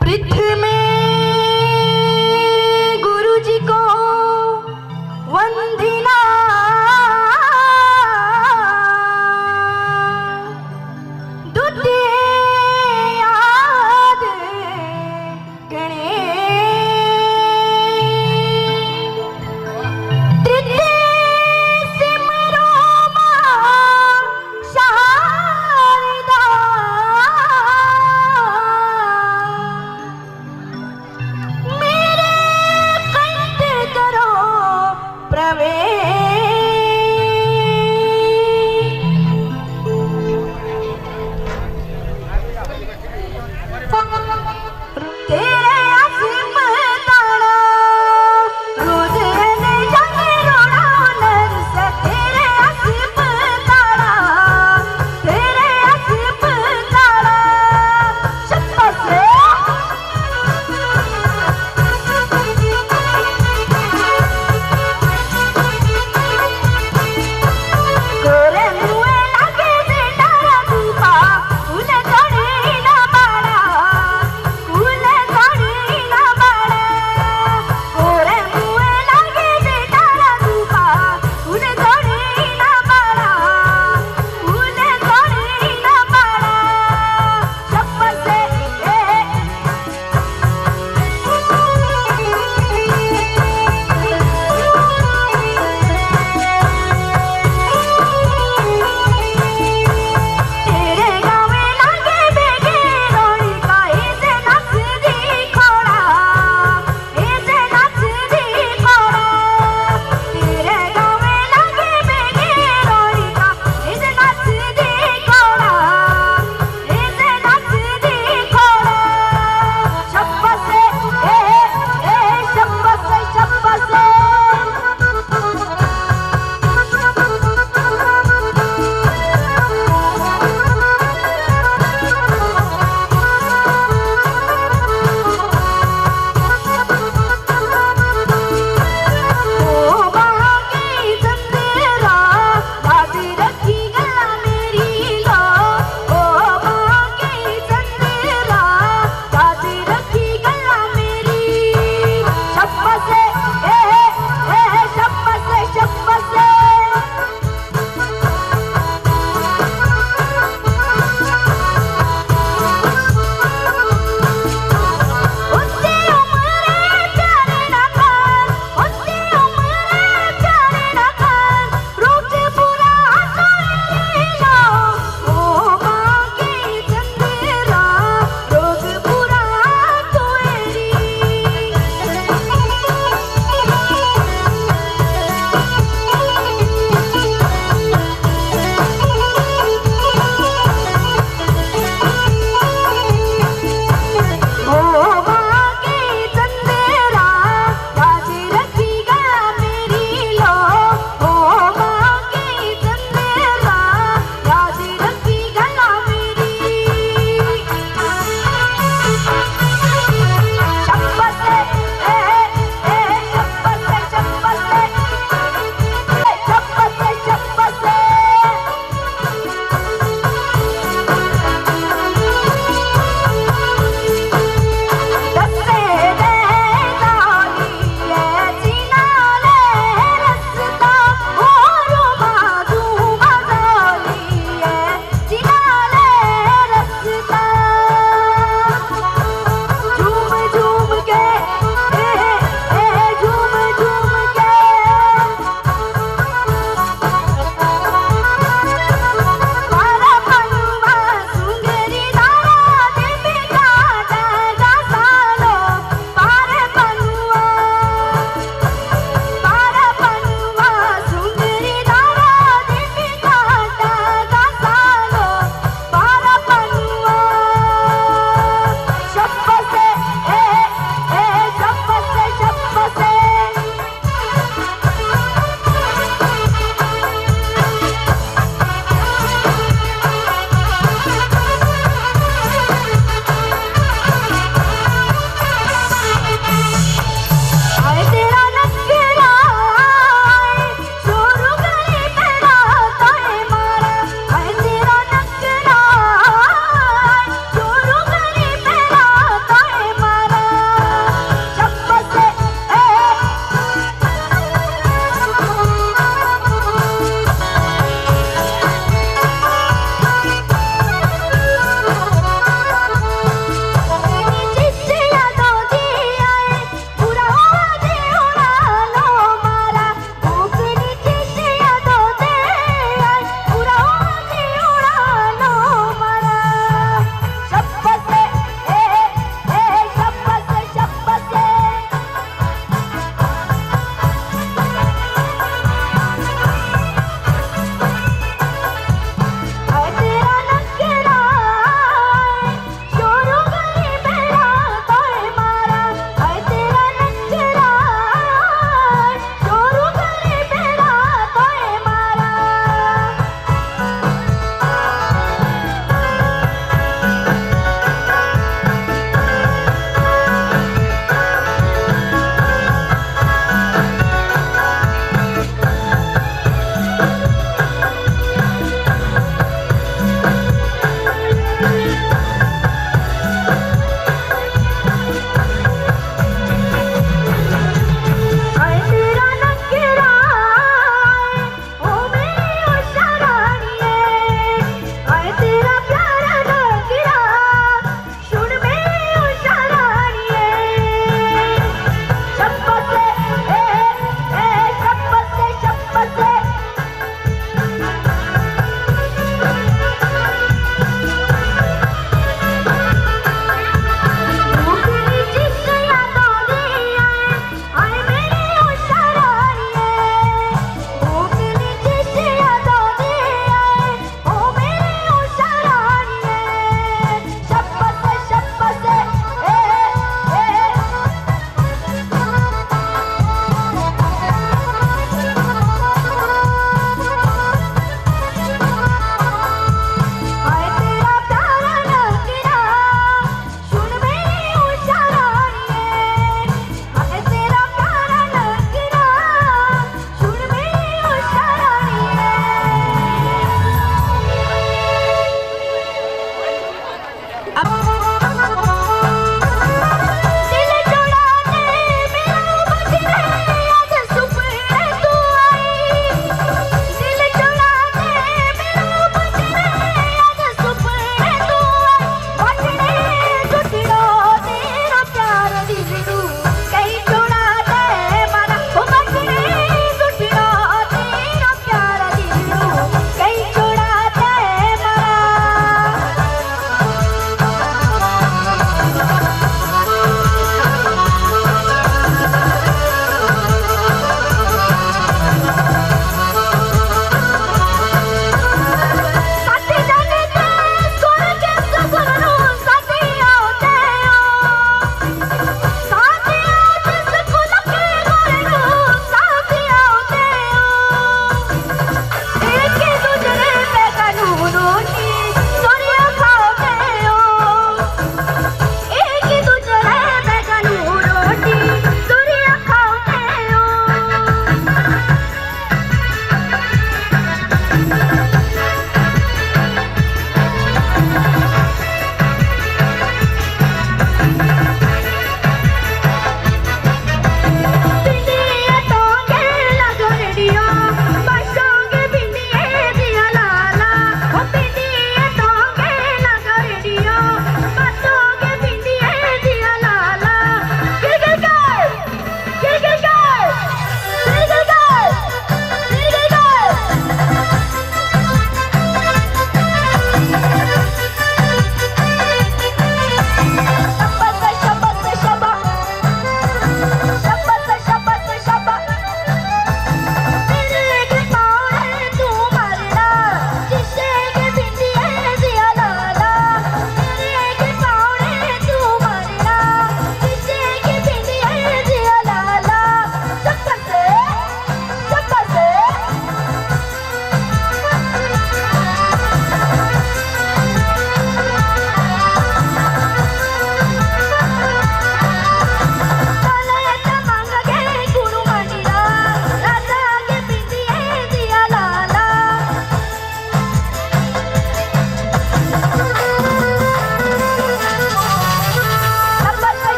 पृथ्वी में गुरु जी को वंदना, द्वितीय याद गणेश, तृतीय सिमरो मां शारदा,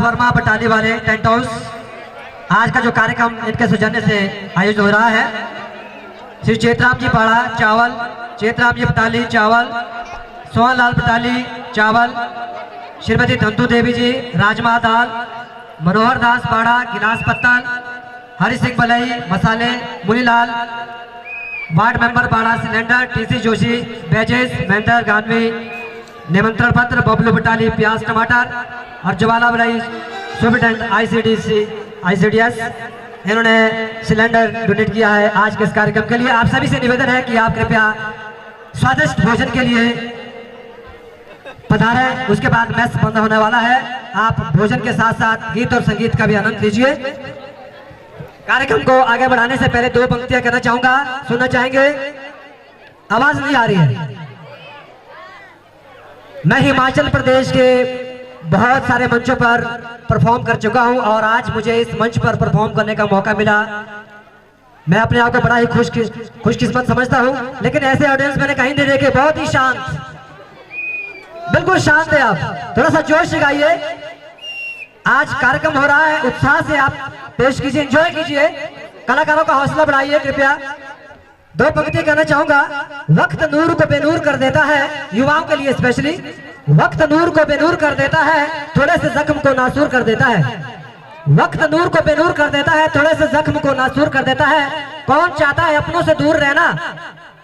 वर्मा बटाली वाले टेंट हाउस आज का जो कार्यक्रम इनके सौजन्य से आयोजित हो रहा है। श्री चेतराम जी पाड़ा चावल, चेतराम जी बटाली चावल, सोहन लाल बटाली चावल, श्रीमती धंतु देवी जी राजमा दाल, मनोहर दास पाड़ा गिलास पत्तल, हरि सिंह बलई मसाले, मुनीलाल वार्ड मेंबर पाड़ा cylinder, TC Joshi badges, Mahendra Gandhi निमंत्रण पत्र, बबलू बटाली प्याज टमाटर और ज्वाला बलई सुपरिटेंडेंट ICDS इन्होंने सिलेंडर डोनेट किया है आज के इस कार्यक्रम के लिए। आप सभी से निवेदन है कि आप कृपया स्वादिष्ट भोजन के लिए पधारें। उसके बाद मैच बंद होने वाला है। आप भोजन के साथ साथ गीत और संगीत का भी आनंद लीजिए। कार्यक्रम को आगे बढ़ाने से पहले दो पंक्तियां कहना चाहूंगा, सुनना चाहेंगे? आवाज नहीं आ रही है। मैं हिमाचल प्रदेश के बहुत सारे मंचों पर परफॉर्म कर चुका हूं और आज मुझे इस मंच पर परफॉर्म करने का मौका मिला। मैं अपने आप को बड़ा ही खुशकिस्मत समझता हूं, लेकिन ऐसे ऑडियंस मैंने कहीं नहीं देखे। बहुत ही शांत, बिल्कुल शांत है। आप थोड़ा सा जोश जगाइए। आज कार्यक्रम हो रहा है, उत्साह से आप पेश कीजिए, एंजॉय कीजिए। कलाकारों का हौसला बढ़ाइए कृपया। दो पंक्ति कहना चाहूंगा। वक्त नूर को बेनूर कर देता है, युवाओं के लिए स्पेशली। वक्त नूर को बेनूर कर देता है, थोड़े से जख्म को नासूर कर देता है। वक्त नूर को बेनूर कर देता है, थोड़े से जख्म को नासूर कर देता है। कौन चाहता है अपनों से दूर रहना,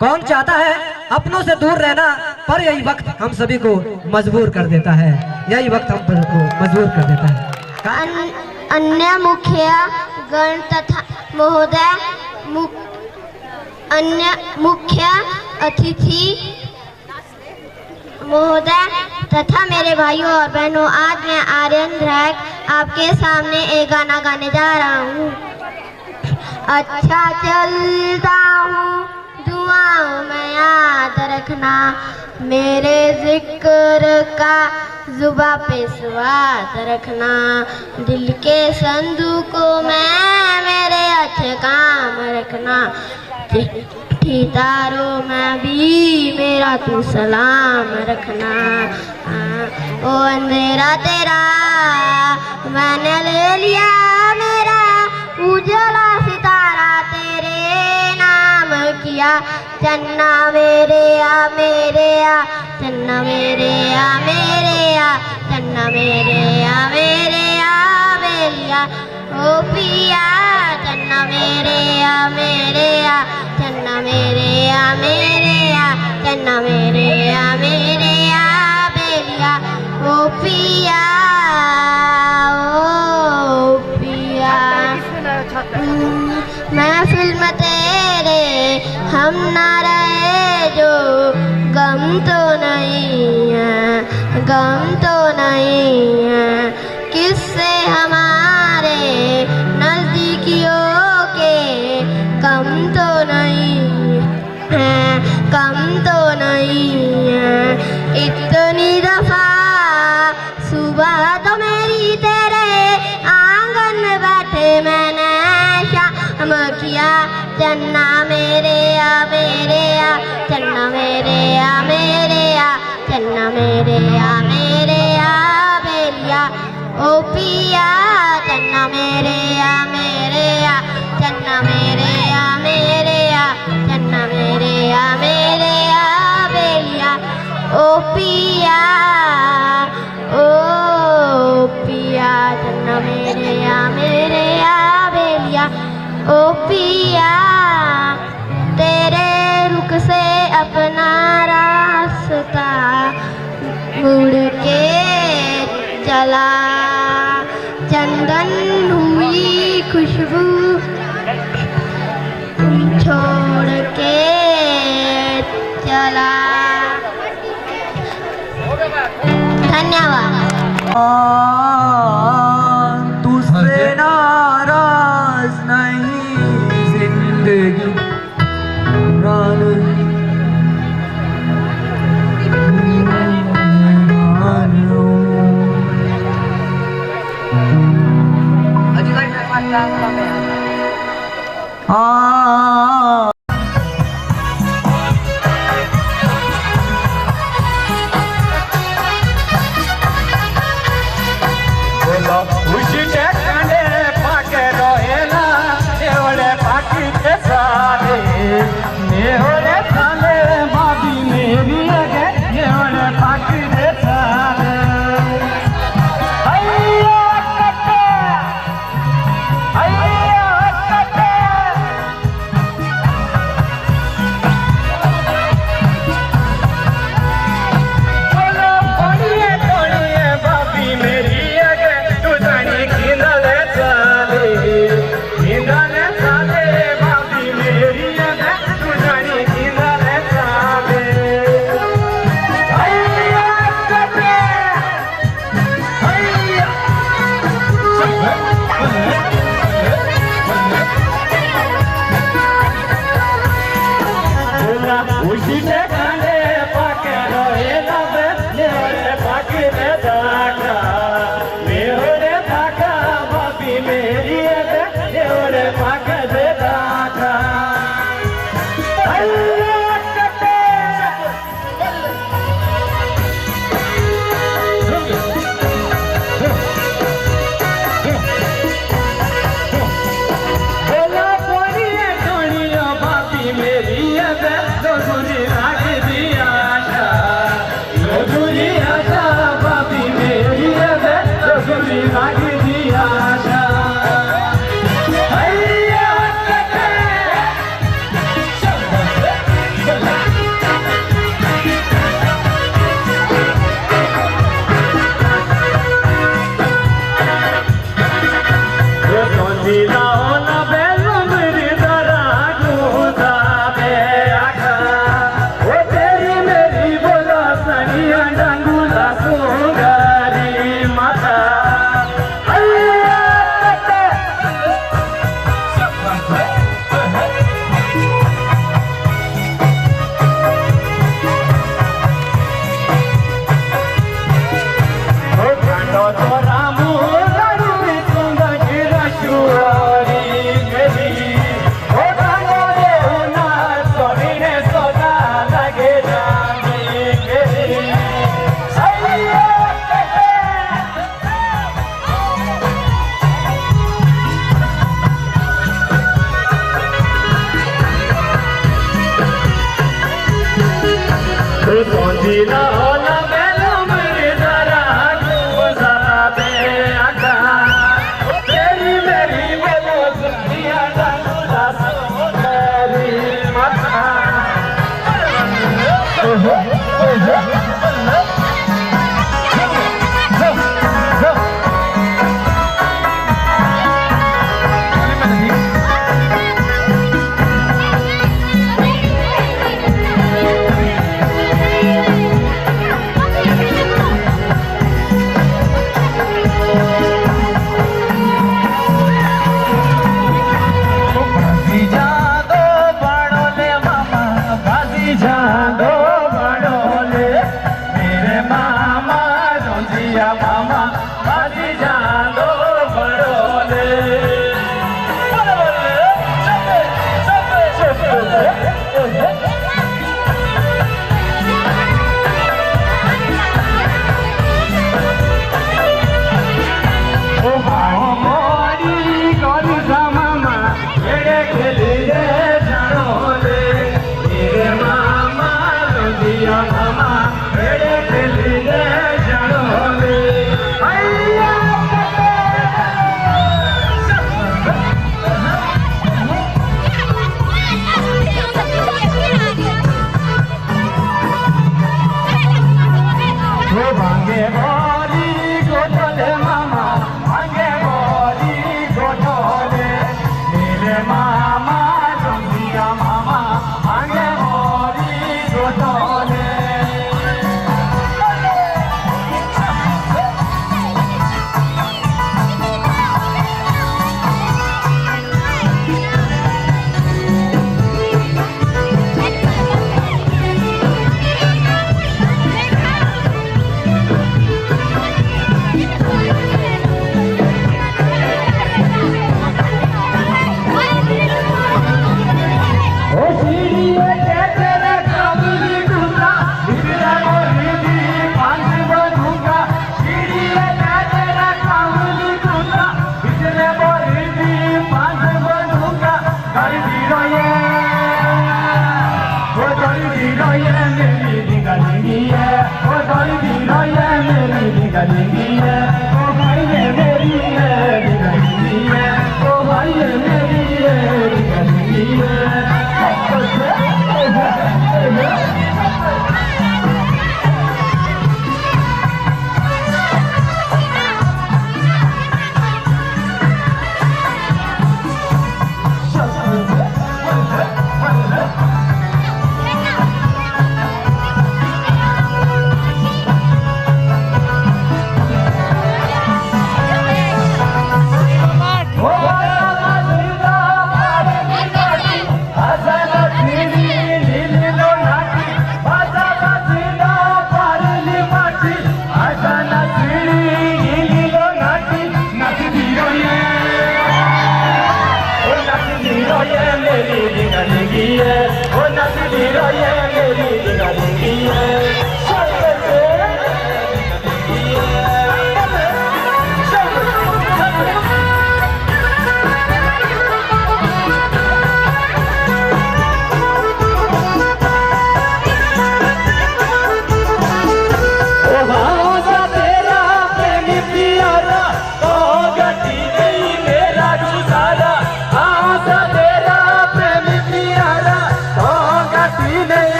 कौन चाहता है अपनों से दूर रहना, पर यही वक्त हम सभी को मजबूर कर देता है, यही वक्त हम सभी को मजबूर कर देता है। अन्य मुखिया गण तथा महोदय, अन्य मुख्य अतिथि महोदय तथा मेरे भाइयों और बहनों, आज मैं आर्यन ध्रैक आपके सामने एक गाना गाने जा रहा हूँ। अच्छा चलता हूँ दुआओं में याद रखना, मेरे जिक्र का जुबा पे स्वाद रखना, दिल के संदूकों में मेरे अच्छे काम रखना, तारों में भी मेरा तू सलाम रखना। ओ अंधेरा तेरा मैंने ले लिया मेरा, उजला सितारा तेरे नाम किया, चन्ना मेरे आ मेरे आ, चन्ना मेरे आ मेरे आ, चन्ना मेरे आ मेरे आ बेलिया, ओ पिया चन्ना मेरे आ मेरे आ, चन्ना मेरे आ मेरे आ, चन्ना मेरे आ मेरे आ बेलिया, ओ पिया ओ पिया। मैं फिल्म तेरे हम ना रहे जो, गम तो नहीं है, गम तो नहीं है, किससे हमारे नजदीकियों के कम तो नहीं है, कम तो नहीं है। इतनी दफा सुबह तो मेरी तेरे आंगन में बैठे मैंने शाम किया, चन्ना मेरे आ मेरे आ, चन्ना मेरे आ मेरे आ, चन्ना मेरे आ मेरे आ बेलिया, ओ पिया चन्ना मेरे आ मेरे आ, चन्ना मेरे आ मेरे आ, चन्ना मेरे आ मेरे आ बेलिया, ओ पिया ओ पिया, चन्ना मेरे आ मेरे आ बेलिया, ओ पिया। तेरे रुख से अपना रास्ता मुड़ के चला, चंदन हुई खुशबू छोड़ के चला। धन्यवाद। तुझसे नाराज नहीं जिंदगी लागी दी आशा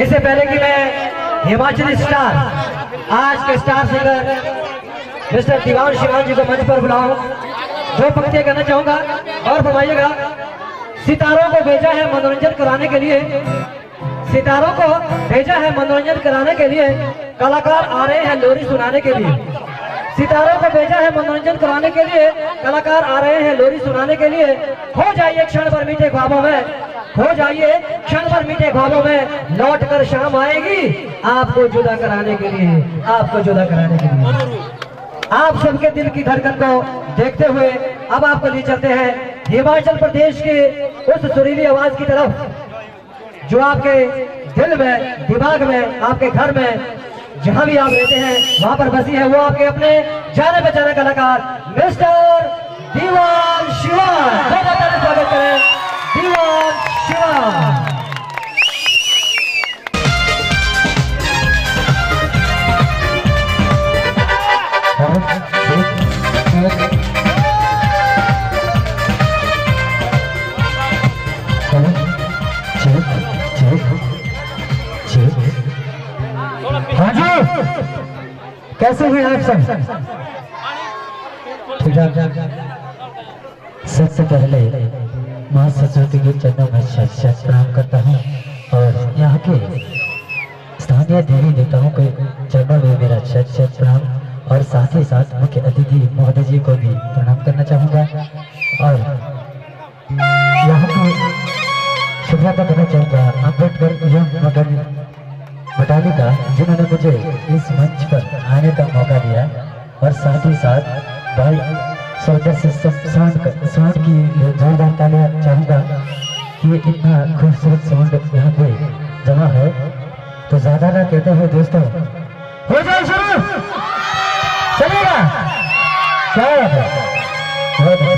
इससे पहले कि मैं हिमाचली स्टार आज के स्टार सिंगर मिस्टर दीवान शिवान जी को मंच पर बुलाऊं, दो पंक्तियां कहना चाहूंगा और फरमाइएगा। सितारों को भेजा है मनोरंजन कराने के लिए, सितारों को भेजा है मनोरंजन कराने के लिए, कलाकार आ रहे हैं लोरी सुनाने के लिए। सितारों को भेजा है मनोरंजन कराने के लिए, कलाकार आ रहे हैं लोरी सुनाने के लिए। हो जाइए क्षण भर मीठे ख्वाबों में, हो जाइए क्षण भर मीठे ख्वाबों में, लौट कर शाम आएगी आपको जुदा कराने के लिए, आपको जुदा कराने के लिए। आप सबके दिल की धड़कन को देखते हुए अब आपको ले चलते हैं हिमाचल प्रदेश के उस सुरीली आवाज की तरफ जो आपके दिल में, दिमाग में, आपके घर में, जहां भी आप रहते हैं वहां पर बसी है, वो आपके अपने जाने पहचाने कलाकार मिस्टर दीवान शिवा। स्वागत करें दीवान शिवा। हाँ जी, कैसे हैं आप सब? ठीक है। सबसे पहले माँ सरस्वती के चरणों में शत प्रणाम करता हूँ और यहाँ के स्थानीय देवी देवताओं के चरणों में मेरा शत प्रणाम और साथ ही साथ मुख्य अतिथि महोदय जी को भी प्रणाम करना चाहूँगा और यहाँ की शुभकामना करना चाहूँगा अम्बेडकर युवा मगन बटालिका, जिन्होंने मुझे इस मंच पर आने का मौका दिया और साथ ही साथ भाई सोल्जर से साउंड की जोरदार तालियां चाहूँगा कि इतना खूबसूरत साउंड यहाँ पे जमा है। तो ज्यादा ना कहते हुए दोस्तों हो जाए शुरू, चलेगा क्या बात है?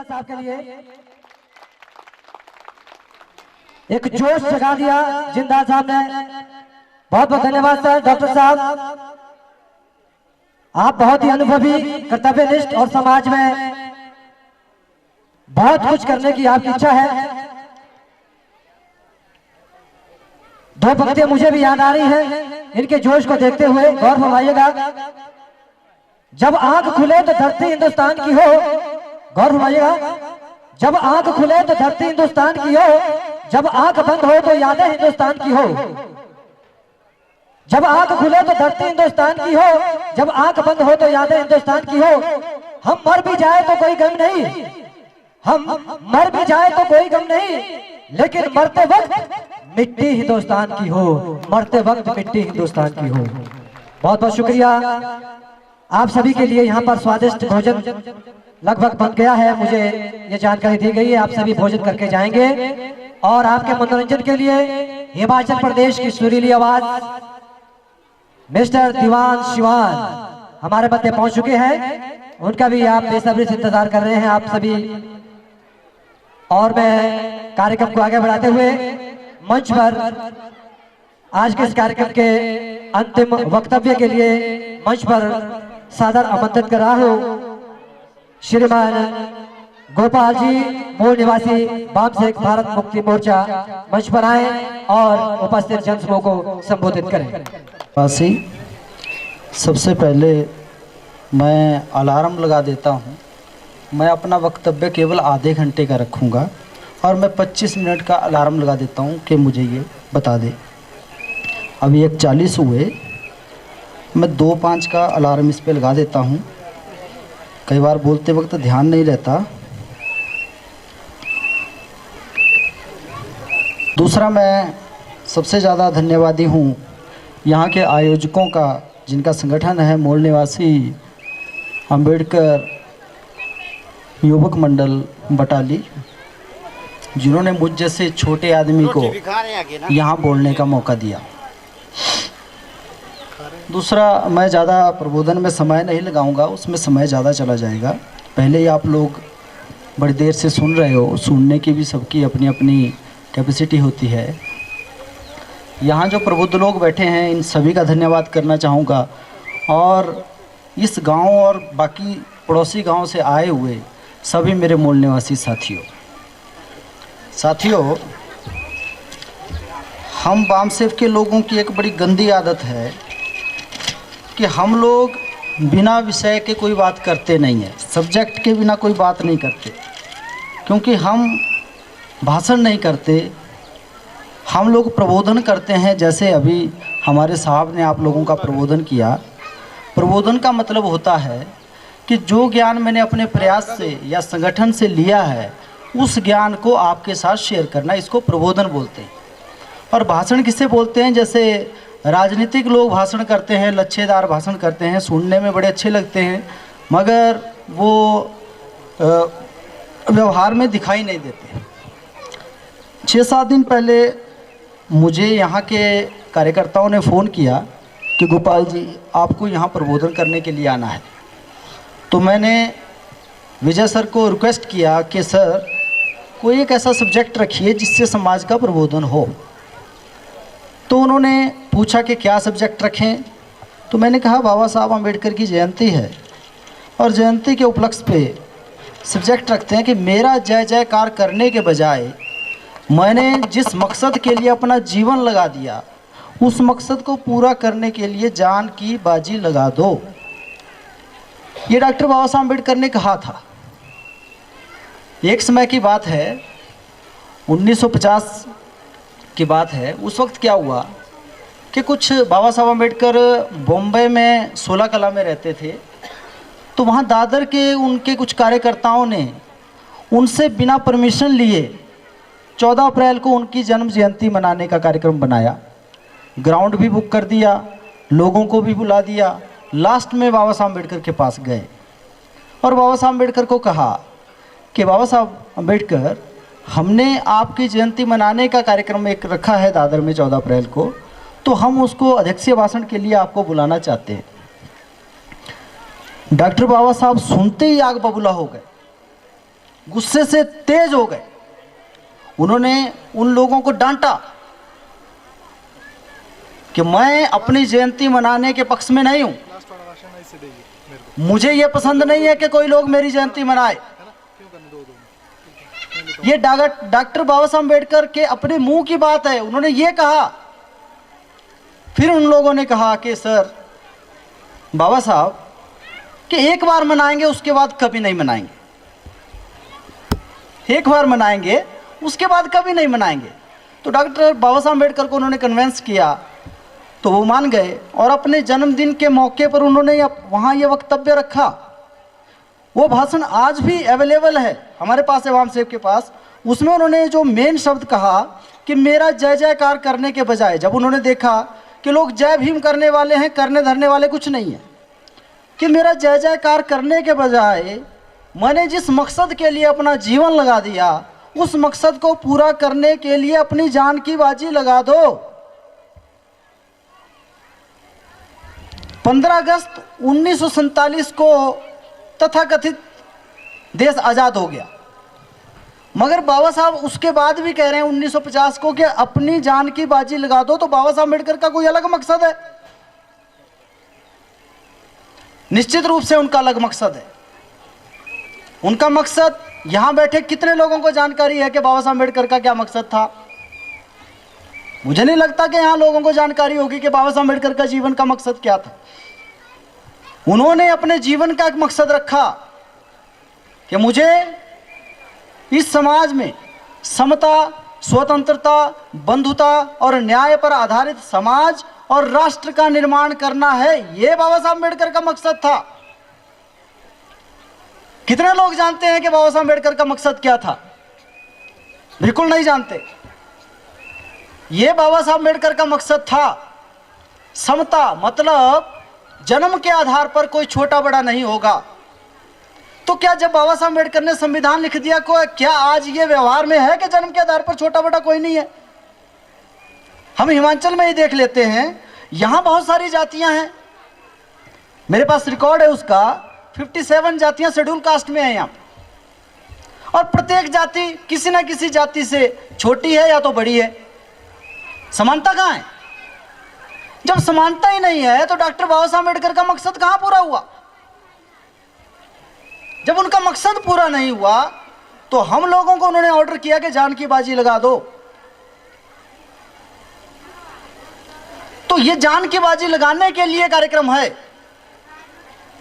साहब के लिए एक जोश जगा दिया जिंदा साहब ने। बहुत बहुत धन्यवाद सर। डॉक्टर साहब आप बहुत ही अनुभवी, कर्तव्यनिष्ठ और समाज में बहुत कुछ करने की आपकी इच्छा है। दो पंक्तियां मुझे भी याद आ रही हैं, इनके जोश को देखते हुए गौर फरमाइएगा। जब आंख खुले तो धरती हिंदुस्तान की हो, गौर फरमाइएगा। जब आंख खुले तो धरती हिंदुस्तान की हो, जब आंख बंद हो तो यादें हिंदुस्तान की हो। जब आंख खुले तो धरती हिंदुस्तान की हो, जब आंख बंद हो तो यादें हिंदुस्तान की हो। हम मर भी जाए तो कोई गम नहीं, हम मर भी जाए तो कोई गम नहीं, लेकिन मरते वक्त मिट्टी हिंदुस्तान की हो, मरते वक्त मिट्टी हिंदुस्तान की हो। बहुत बहुत शुक्रिया। आप सभी के लिए यहाँ पर स्वादिष्ट भोजन लगभग बन गया है, मुझे ये जानकारी दी गई है। आप सभी भोजन करके जाएंगे और आपके मनोरंजन के लिए हिमाचल प्रदेश की सुरीली आवाज मिस्टर दीवान शिवान हमारे मध्य पहुंच चुके हैं। उनका भी आप बेसब्री से इंतजार कर रहे हैं आप सभी। और मैं कार्यक्रम को आगे बढ़ाते हुए मंच पर आज के इस कार्यक्रम के अंतिम वक्तव्य के लिए मंच पर सादर आमंत्रित कर रहा हूं श्रीमान गोपाल जी, मूल निवासी बामसेक भारत मुक्ति मोर्चा, मंच पर आए और उपस्थित जनसमूह को संबोधित करें। वासी, सबसे पहले मैं अलार्म लगा देता हूं। मैं अपना वक्तव्य केवल आधे घंटे का रखूंगा और मैं 25 मिनट का अलार्म लगा देता हूं कि मुझे ये बता दे। अभी 1:40 हुए, मैं 2:05 का अलार्म इस पे लगा देता हूं। कई बार बोलते वक्त ध्यान नहीं रहता। दूसरा, मैं सबसे ज़्यादा धन्यवादी हूं यहाँ के आयोजकों का, जिनका संगठन है मूल निवासी अंबेडकर युवक मंडल बटाली, जिन्होंने मुझ जैसे छोटे आदमी को यहाँ बोलने का मौका दिया। दूसरा, मैं ज़्यादा प्रबोधन में समय नहीं लगाऊंगा, उसमें समय ज़्यादा चला जाएगा। पहले ही आप लोग बड़ी देर से सुन रहे हो, सुनने की भी सबकी अपनी अपनी कैपेसिटी होती है। यहाँ जो प्रबुद्ध लोग बैठे हैं, इन सभी का धन्यवाद करना चाहूँगा, और इस गांव और बाकी पड़ोसी गांव से आए हुए सभी मेरे मूल निवासी साथियों, हम बामसेव के लोगों की एक बड़ी गंदी आदत है कि हम लोग बिना विषय के कोई बात करते नहीं हैं, सब्जेक्ट के बिना कोई बात नहीं करते, क्योंकि हम भाषण नहीं करते, हम लोग प्रबोधन करते हैं। जैसे अभी हमारे साहब ने आप लोगों का प्रबोधन किया। प्रबोधन का मतलब होता है कि जो ज्ञान मैंने अपने प्रयास से या संगठन से लिया है, उस ज्ञान को आपके साथ शेयर करना, इसको प्रबोधन बोलते हैं। और भाषण किसे बोलते हैं? जैसे राजनीतिक लोग भाषण करते हैं, लच्छेदार भाषण करते हैं, सुनने में बड़े अच्छे लगते हैं, मगर वो व्यवहार में दिखाई नहीं देते। 6-7 दिन पहले मुझे यहाँ के कार्यकर्ताओं ने फ़ोन किया कि गोपाल जी, आपको यहाँ प्रबोधन करने के लिए आना है। तो मैंने विजय सर को रिक्वेस्ट किया कि सर कोई एक ऐसा सब्जेक्ट रखिए जिससे समाज का प्रबोधन हो। तो उन्होंने पूछा कि क्या सब्जेक्ट रखें। तो मैंने कहा बाबा साहब अम्बेडकर की जयंती है और जयंती के उपलक्ष्य पे सब्जेक्ट रखते हैं कि मेरा जय जयकार करने के बजाय मैंने जिस मकसद के लिए अपना जीवन लगा दिया, उस मकसद को पूरा करने के लिए जान की बाजी लगा दो। ये डॉक्टर बाबा साहब अम्बेडकर ने कहा था। एक समय की बात है, 1950 की बात है। उस वक्त क्या हुआ कि कुछ बाबा साहब अम्बेडकर बॉम्बे में 16 कला में रहते थे। तो वहाँ दादर के उनके कुछ कार्यकर्ताओं ने उनसे बिना परमिशन लिए 14 अप्रैल को उनकी जन्म जयंती मनाने का कार्यक्रम बनाया। ग्राउंड भी बुक कर दिया, लोगों को भी बुला दिया। लास्ट में बाबा साहब अम्बेडकर के पास गए और बाबा साहब अम्बेडकर को कहा कि बाबा साहब अम्बेडकर, हमने आपकी जयंती मनाने का कार्यक्रम एक रखा है दादर में 14 अप्रैल को, तो हम उसको अध्यक्षीय भाषण के लिए आपको बुलाना चाहते हैं। डॉक्टर बाबा साहब सुनते ही आग बबूला हो गए, गुस्से से तेज हो गए। उन्होंने उन लोगों को डांटा कि मैं अपनी जयंती मनाने के पक्ष में नहीं हूं, मुझे यह पसंद नहीं है कि कोई लोग मेरी जयंती मनाए। ये डॉक्टर बाबा साहब अम्बेडकर के अपने मुंह की बात है, उन्होंने ये कहा। फिर उन लोगों ने कहा कि सर बाबा साहब कि एक बार मनाएंगे, उसके बाद कभी नहीं मनाएंगे, एक बार मनाएंगे उसके बाद कभी नहीं मनाएंगे। तो डॉक्टर बाबा साहब अम्बेडकर को उन्होंने कन्विंस किया, तो वो मान गए और अपने जन्मदिन के मौके पर उन्होंने वहाँ ये वक्तव्य रखा। वो भाषण आज भी अवेलेबल है हमारे पास, एवं सेव के पास। उसमें उन्होंने जो मेन शब्द कहा कि मेरा जय जयकार करने के बजाय, जब उन्होंने देखा कि लोग जय भीम करने वाले हैं, करने धरने वाले कुछ नहीं है, कि मेरा जय जयकार करने के बजाय मैंने जिस मकसद के लिए अपना जीवन लगा दिया, उस मकसद को पूरा करने के लिए अपनी जान की बाजी लगा दो। 15 अगस्त 1947 को तथाकथित देश आज़ाद हो गया, मगर बाबा साहब उसके बाद भी कह रहे हैं 1950 को कि अपनी जान की बाजी लगा दो। तो बाबा साहब अम्बेडकर का कोई अलग मकसद है? निश्चित रूप से उनका अलग मकसद है। उनका मकसद, यहां बैठे कितने लोगों को जानकारी है कि बाबा साहब अम्बेडकर का क्या मकसद था? मुझे नहीं लगता कि यहां लोगों को जानकारी होगी कि बाबा साहब अम्बेडकर का जीवन का मकसद क्या था। उन्होंने अपने जीवन का एक मकसद रखा कि मुझे इस समाज में समता, स्वतंत्रता, बंधुता और न्याय पर आधारित समाज और राष्ट्र का निर्माण करना है। यह बाबा साहब अम्बेडकर का मकसद था। कितने लोग जानते हैं कि बाबा साहब अम्बेडकर का मकसद क्या था? बिल्कुल नहीं जानते। यह बाबा साहब अम्बेडकर का मकसद था समता, मतलब जन्म के आधार पर कोई छोटा बड़ा नहीं होगा। तो क्या जब बाबा साहब अम्बेडकर ने संविधान लिख दिया को क्या आज ये व्यवहार में है कि जन्म के आधार पर छोटा बड़ा कोई नहीं है? हम हिमाचल में ही देख लेते हैं, यहां बहुत सारी जातियां हैं, मेरे पास रिकॉर्ड है उसका, 57 जातियां शेड्यूल कास्ट में है यहाँ, और प्रत्येक जाति किसी ना किसी जाति से छोटी है या तो बड़ी है। समानता कहाँ है? जब समानता ही नहीं है तो डॉक्टर बाबा साहब अम्बेडकर का मकसद कहां पूरा हुआ? जब उनका मकसद पूरा नहीं हुआ तो हम लोगों को उन्होंने ऑर्डर किया कि जान की बाजी लगा दो। तो ये जान की बाजी लगाने के लिए कार्यक्रम है।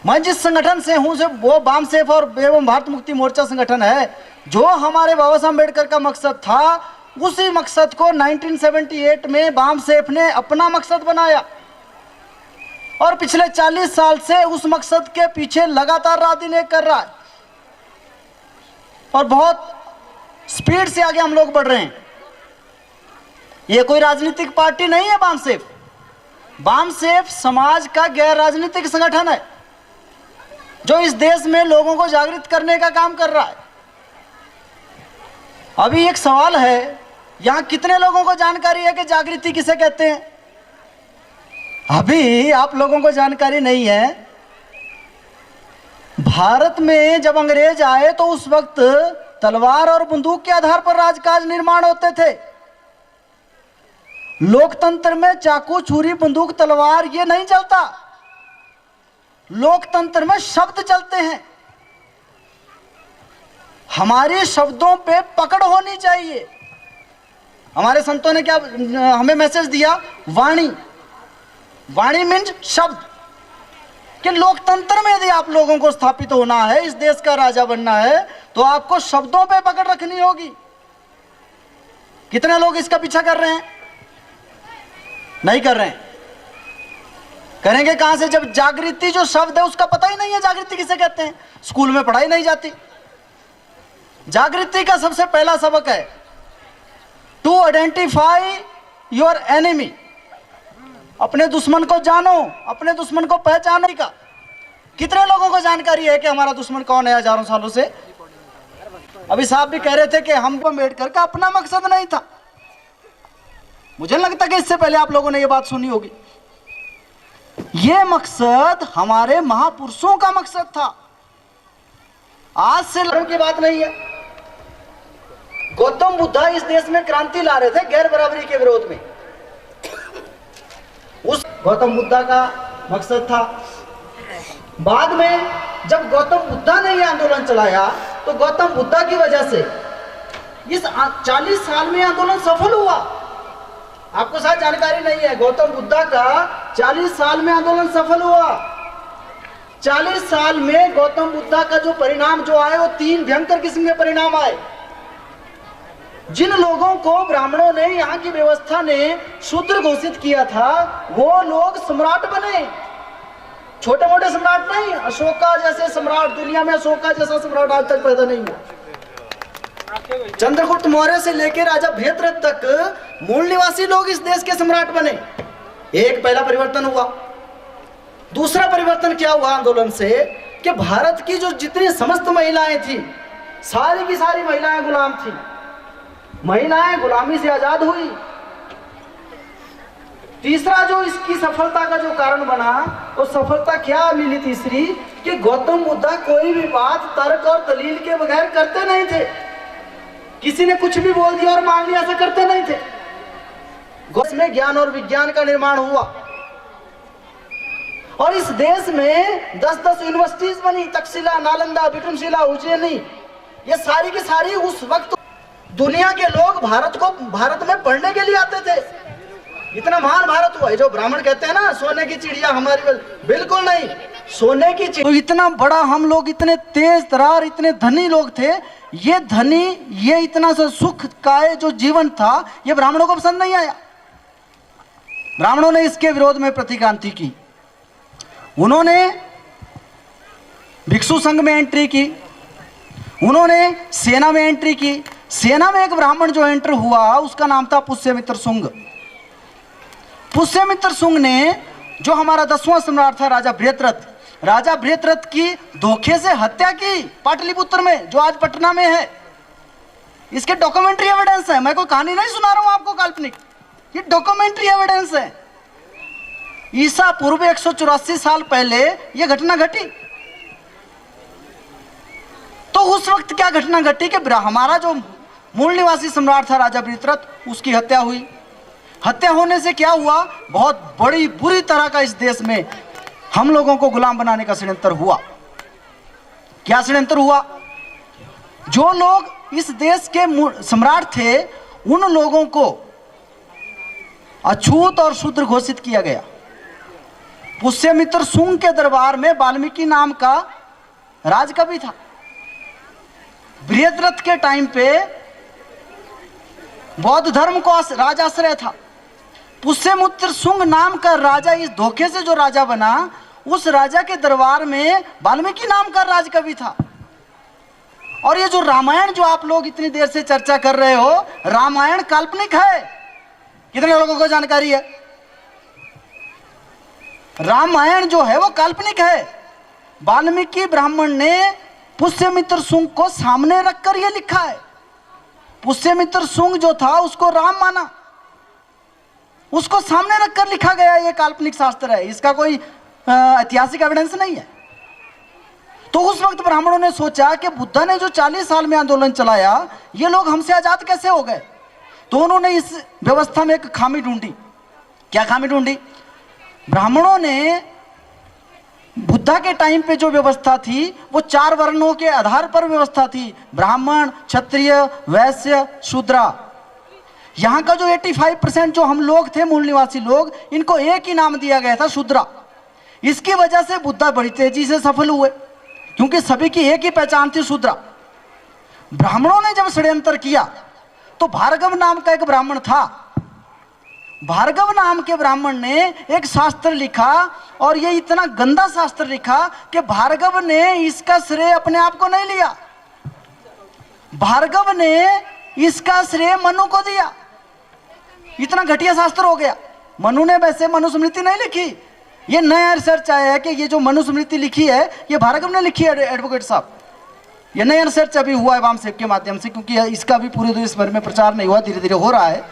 मैं जिस संगठन से हूं से वो बाम सेफ और एवं भारत मुक्ति मोर्चा संगठन है। जो हमारे बाबा साहब अम्बेडकर का मकसद था उसी मकसद को 1978 में बाम सेफ ने अपना मकसद बनाया और पिछले 40 साल से उस मकसद के पीछे लगातार रात दिन एक कर रहा है और बहुत स्पीड से आगे हम लोग बढ़ रहे हैं। ये कोई राजनीतिक पार्टी नहीं है बाम सेफ। बाम सेफ समाज का गैर राजनीतिक संगठन है जो इस देश में लोगों को जागृत करने का काम कर रहा है। अभी एक सवाल है, यहां कितने लोगों को जानकारी है कि जागृति किसे कहते हैं? अभी आप लोगों को जानकारी नहीं है। भारत में जब अंग्रेज आए तो उस वक्त तलवार और बंदूक के आधार पर राजकाज निर्माण होते थे। लोकतंत्र में चाकू छुरी बंदूक तलवार ये नहीं चलता। लोकतंत्र में शब्द चलते हैं। हमारे शब्दों पे पकड़ होनी चाहिए। हमारे संतों ने क्या हमें मैसेज दिया? वाणी। वाणी मीन्स शब्द। कि लोकतंत्र में यदि आप लोगों को स्थापित होना है, इस देश का राजा बनना है, तो आपको शब्दों पे पकड़ रखनी होगी। कितने लोग इसका पीछा कर रहे हैं? नहीं कर रहे हैं। करेंगे कहां से जब जागृति जो शब्द है उसका पता ही नहीं है जागृति किसे कहते हैं। स्कूल में पढ़ाई नहीं जाती। जागृति का सबसे पहला सबक है टू आइडेंटिफाई योर एनिमी। अपने दुश्मन को जानो, अपने दुश्मन को पहचानो। का कितने लोगों को जानकारी है कि हमारा दुश्मन कौन है हजारों सालों से? अभी साहब भी कह रहे थे कि हमको अम्बेडकर का अपना मकसद नहीं था। मुझे लगता कि इससे पहले आप लोगों ने यह बात सुनी होगी। यह मकसद हमारे महापुरुषों का मकसद था। आज से लड़ों की बात नहीं है। गौतम बुद्ध इस देश में क्रांति ला रहे थे गैर बराबरी के विरोध में। उस गौतम बुद्ध का मकसद था। बाद में जब गौतम बुद्ध ने यह आंदोलन चलाया तो गौतम बुद्ध की वजह से इस 40 साल में आंदोलन सफल हुआ। आपको शायद जानकारी नहीं है, गौतम बुद्ध का 40 साल में आंदोलन सफल हुआ। 40 साल में गौतम बुद्ध का जो परिणाम जो आए वो 3 भयंकर किस्म के परिणाम आए। जिन लोगों को ब्राह्मणों ने, यहाँ की व्यवस्था ने शूद्र घोषित किया था, वो लोग सम्राट बने। छोटे मोटे सम्राट नहीं, अशोका जैसे सम्राट। दुनिया में अशोका जैसा सम्राट आज तक पैदा नहीं हुआ। चंद्रगुप्त मौर्य से लेकर राजा भद्रथ तक मूल निवासी लोग इस देश के सम्राट बने। एक पहला परिवर्तन हुआ। दूसरा परिवर्तन क्या हुआ आंदोलन से कि भारत की जो जितनी समस्त महिलाएं थी, सारी की सारी महिलाएं गुलाम थी। महिलाएं गुलामी से आजाद हुई। तीसरा जो इसकी सफलता का जो कारण बना, वो सफलता क्या मिली तीसरी, कि गौतम बुद्ध कोई भी बात तर्क और दलील के बगैर करते नहीं थे। किसी ने कुछ भी बोल दिया और मान लिया, ऐसा करते नहीं थे। में ज्ञान और विज्ञान का निर्माण हुआ और इस देश में 10-10 यूनिवर्सिटीज बनी। तक्षशिला, नालंदा, विक्रमशिला, उज्जैनी, ये सारी की सारी उस वक्त दुनिया के लोग भारत में पढ़ने के लिए आते थे। इतना महान भारत हुआ। ये जो ब्राह्मण कहते हैं ना सोने की चिड़िया हमारी, बिल्कुल नहीं, सोने की चिड़िया। तो इतना बड़ा हम लोग, इतने तेज तरार, इतने धनी लोग थे। ये धनी, ये इतना सा सुख का जो जीवन था, ये ब्राह्मणों को पसंद नहीं आया। ब्राह्मणों ने इसके विरोध में प्रतिक्रांति की। उन्होंने भिक्षु संघ में एंट्री की, उन्होंने सेना में एंट्री की। सेना में एक ब्राह्मण जो एंटर हुआ उसका नाम था पुष्यमित्र शुंग। पुष्यमित्र शुंग ने, जो हमारा 10वां सम्राट था राजा भद्रथ, राजा बृहद्रथ की धोखे से हत्या की पाटलिपुत्र में, जो आज पटना में है। इसके डॉक्यूमेंट्री एविडेंस है, मैं कोई कहानी नहीं सुना रहा हूं आपको काल्पनिक, ये डॉक्यूमेंट्री एविडेंस है। ईसा पूर्व 184 साल पहले यह घटना घटी। तो उस वक्त क्या घटना घटी कि हमारा जो मूल निवासी सम्राट था राजा बृहद्रथ, उसकी हत्या हुई। हत्या होने से क्या हुआ, बहुत बड़ी बुरी तरह का इस देश में हम लोगों को गुलाम बनाने का षड्यंत्र हुआ। क्या षड्यंत्र हुआ, जो लोग इस देश के सम्राट थे उन लोगों को अछूत और शूद्र घोषित किया गया। पुष्यमित्र शुंग के दरबार में वाल्मीकि नाम का राजकवि था। बृहद्रथ के टाइम पे बौद्ध धर्म को राजाश्रय था। पुष्यमित्र शुंग नाम का राजा, इस धोखे से जो राजा बना, उस राजा के दरबार में वाल्मीकि नाम का राजकवि था। और ये जो रामायण जो आप लोग इतनी देर से चर्चा कर रहे हो, रामायण काल्पनिक है। कितने लोगों को जानकारी है? रामायण जो है वो काल्पनिक है। वाल्मीकि ब्राह्मण ने पुष्यमित्र शुंग को सामने रखकर यह लिखा है। पुष्यमित्र शुंग जो था उसको राम माना, उसको सामने रखकर लिखा गया। ये काल्पनिक शास्त्र है, इसका कोई ऐतिहासिक एविडेंस नहीं है। तो उस वक्त ब्राह्मणों ने सोचा कि बुद्ध ने जो 40 साल में आंदोलन चलाया, ये लोग हमसे आजाद कैसे हो गए। तो उन्होंने इस व्यवस्था में एक खामी ढूंढी। क्या खामी ढूंढी? ब्राह्मणों ने बुद्धा के टाइम पे जो व्यवस्था थी वो 4 वर्णों के आधार पर व्यवस्था थी, ब्राह्मण, क्षत्रिय, वैश्य, शूद्रा। यहाँ का जो 85% जो हम लोग थे, मूल निवासी लोग, इनको एक ही नाम दिया गया था, शूद्रा। इसकी वजह से बुद्धा बड़ी तेजी से सफल हुए, क्योंकि सभी की एक ही पहचान थी, शूद्रा। ब्राह्मणों ने जब षड्यंत्र किया तो भार्गव नाम का एक ब्राह्मण था। भार्गव नाम के ब्राह्मण ने एक शास्त्र लिखा, और ये इतना गंदा शास्त्र लिखा कि भार्गव ने इसका श्रेय अपने आप को नहीं लिया। भार्गव ने इसका श्रेय मनु को दिया। इतना घटिया शास्त्र हो गया। मनु ने वैसे मनुस्मृति नहीं लिखी, ये नया रिसर्च आया है कि ये जो मनुस्मृति लिखी है ये भार्गव ने लिखी है, एडवोकेट साहब। ये नया रिसर्च अभी हुआ है वामसेक के माध्यम से, क्योंकि इसका भी पूरे देश भर में प्रचार नहीं हुआ, धीरे धीरे हो रहा है।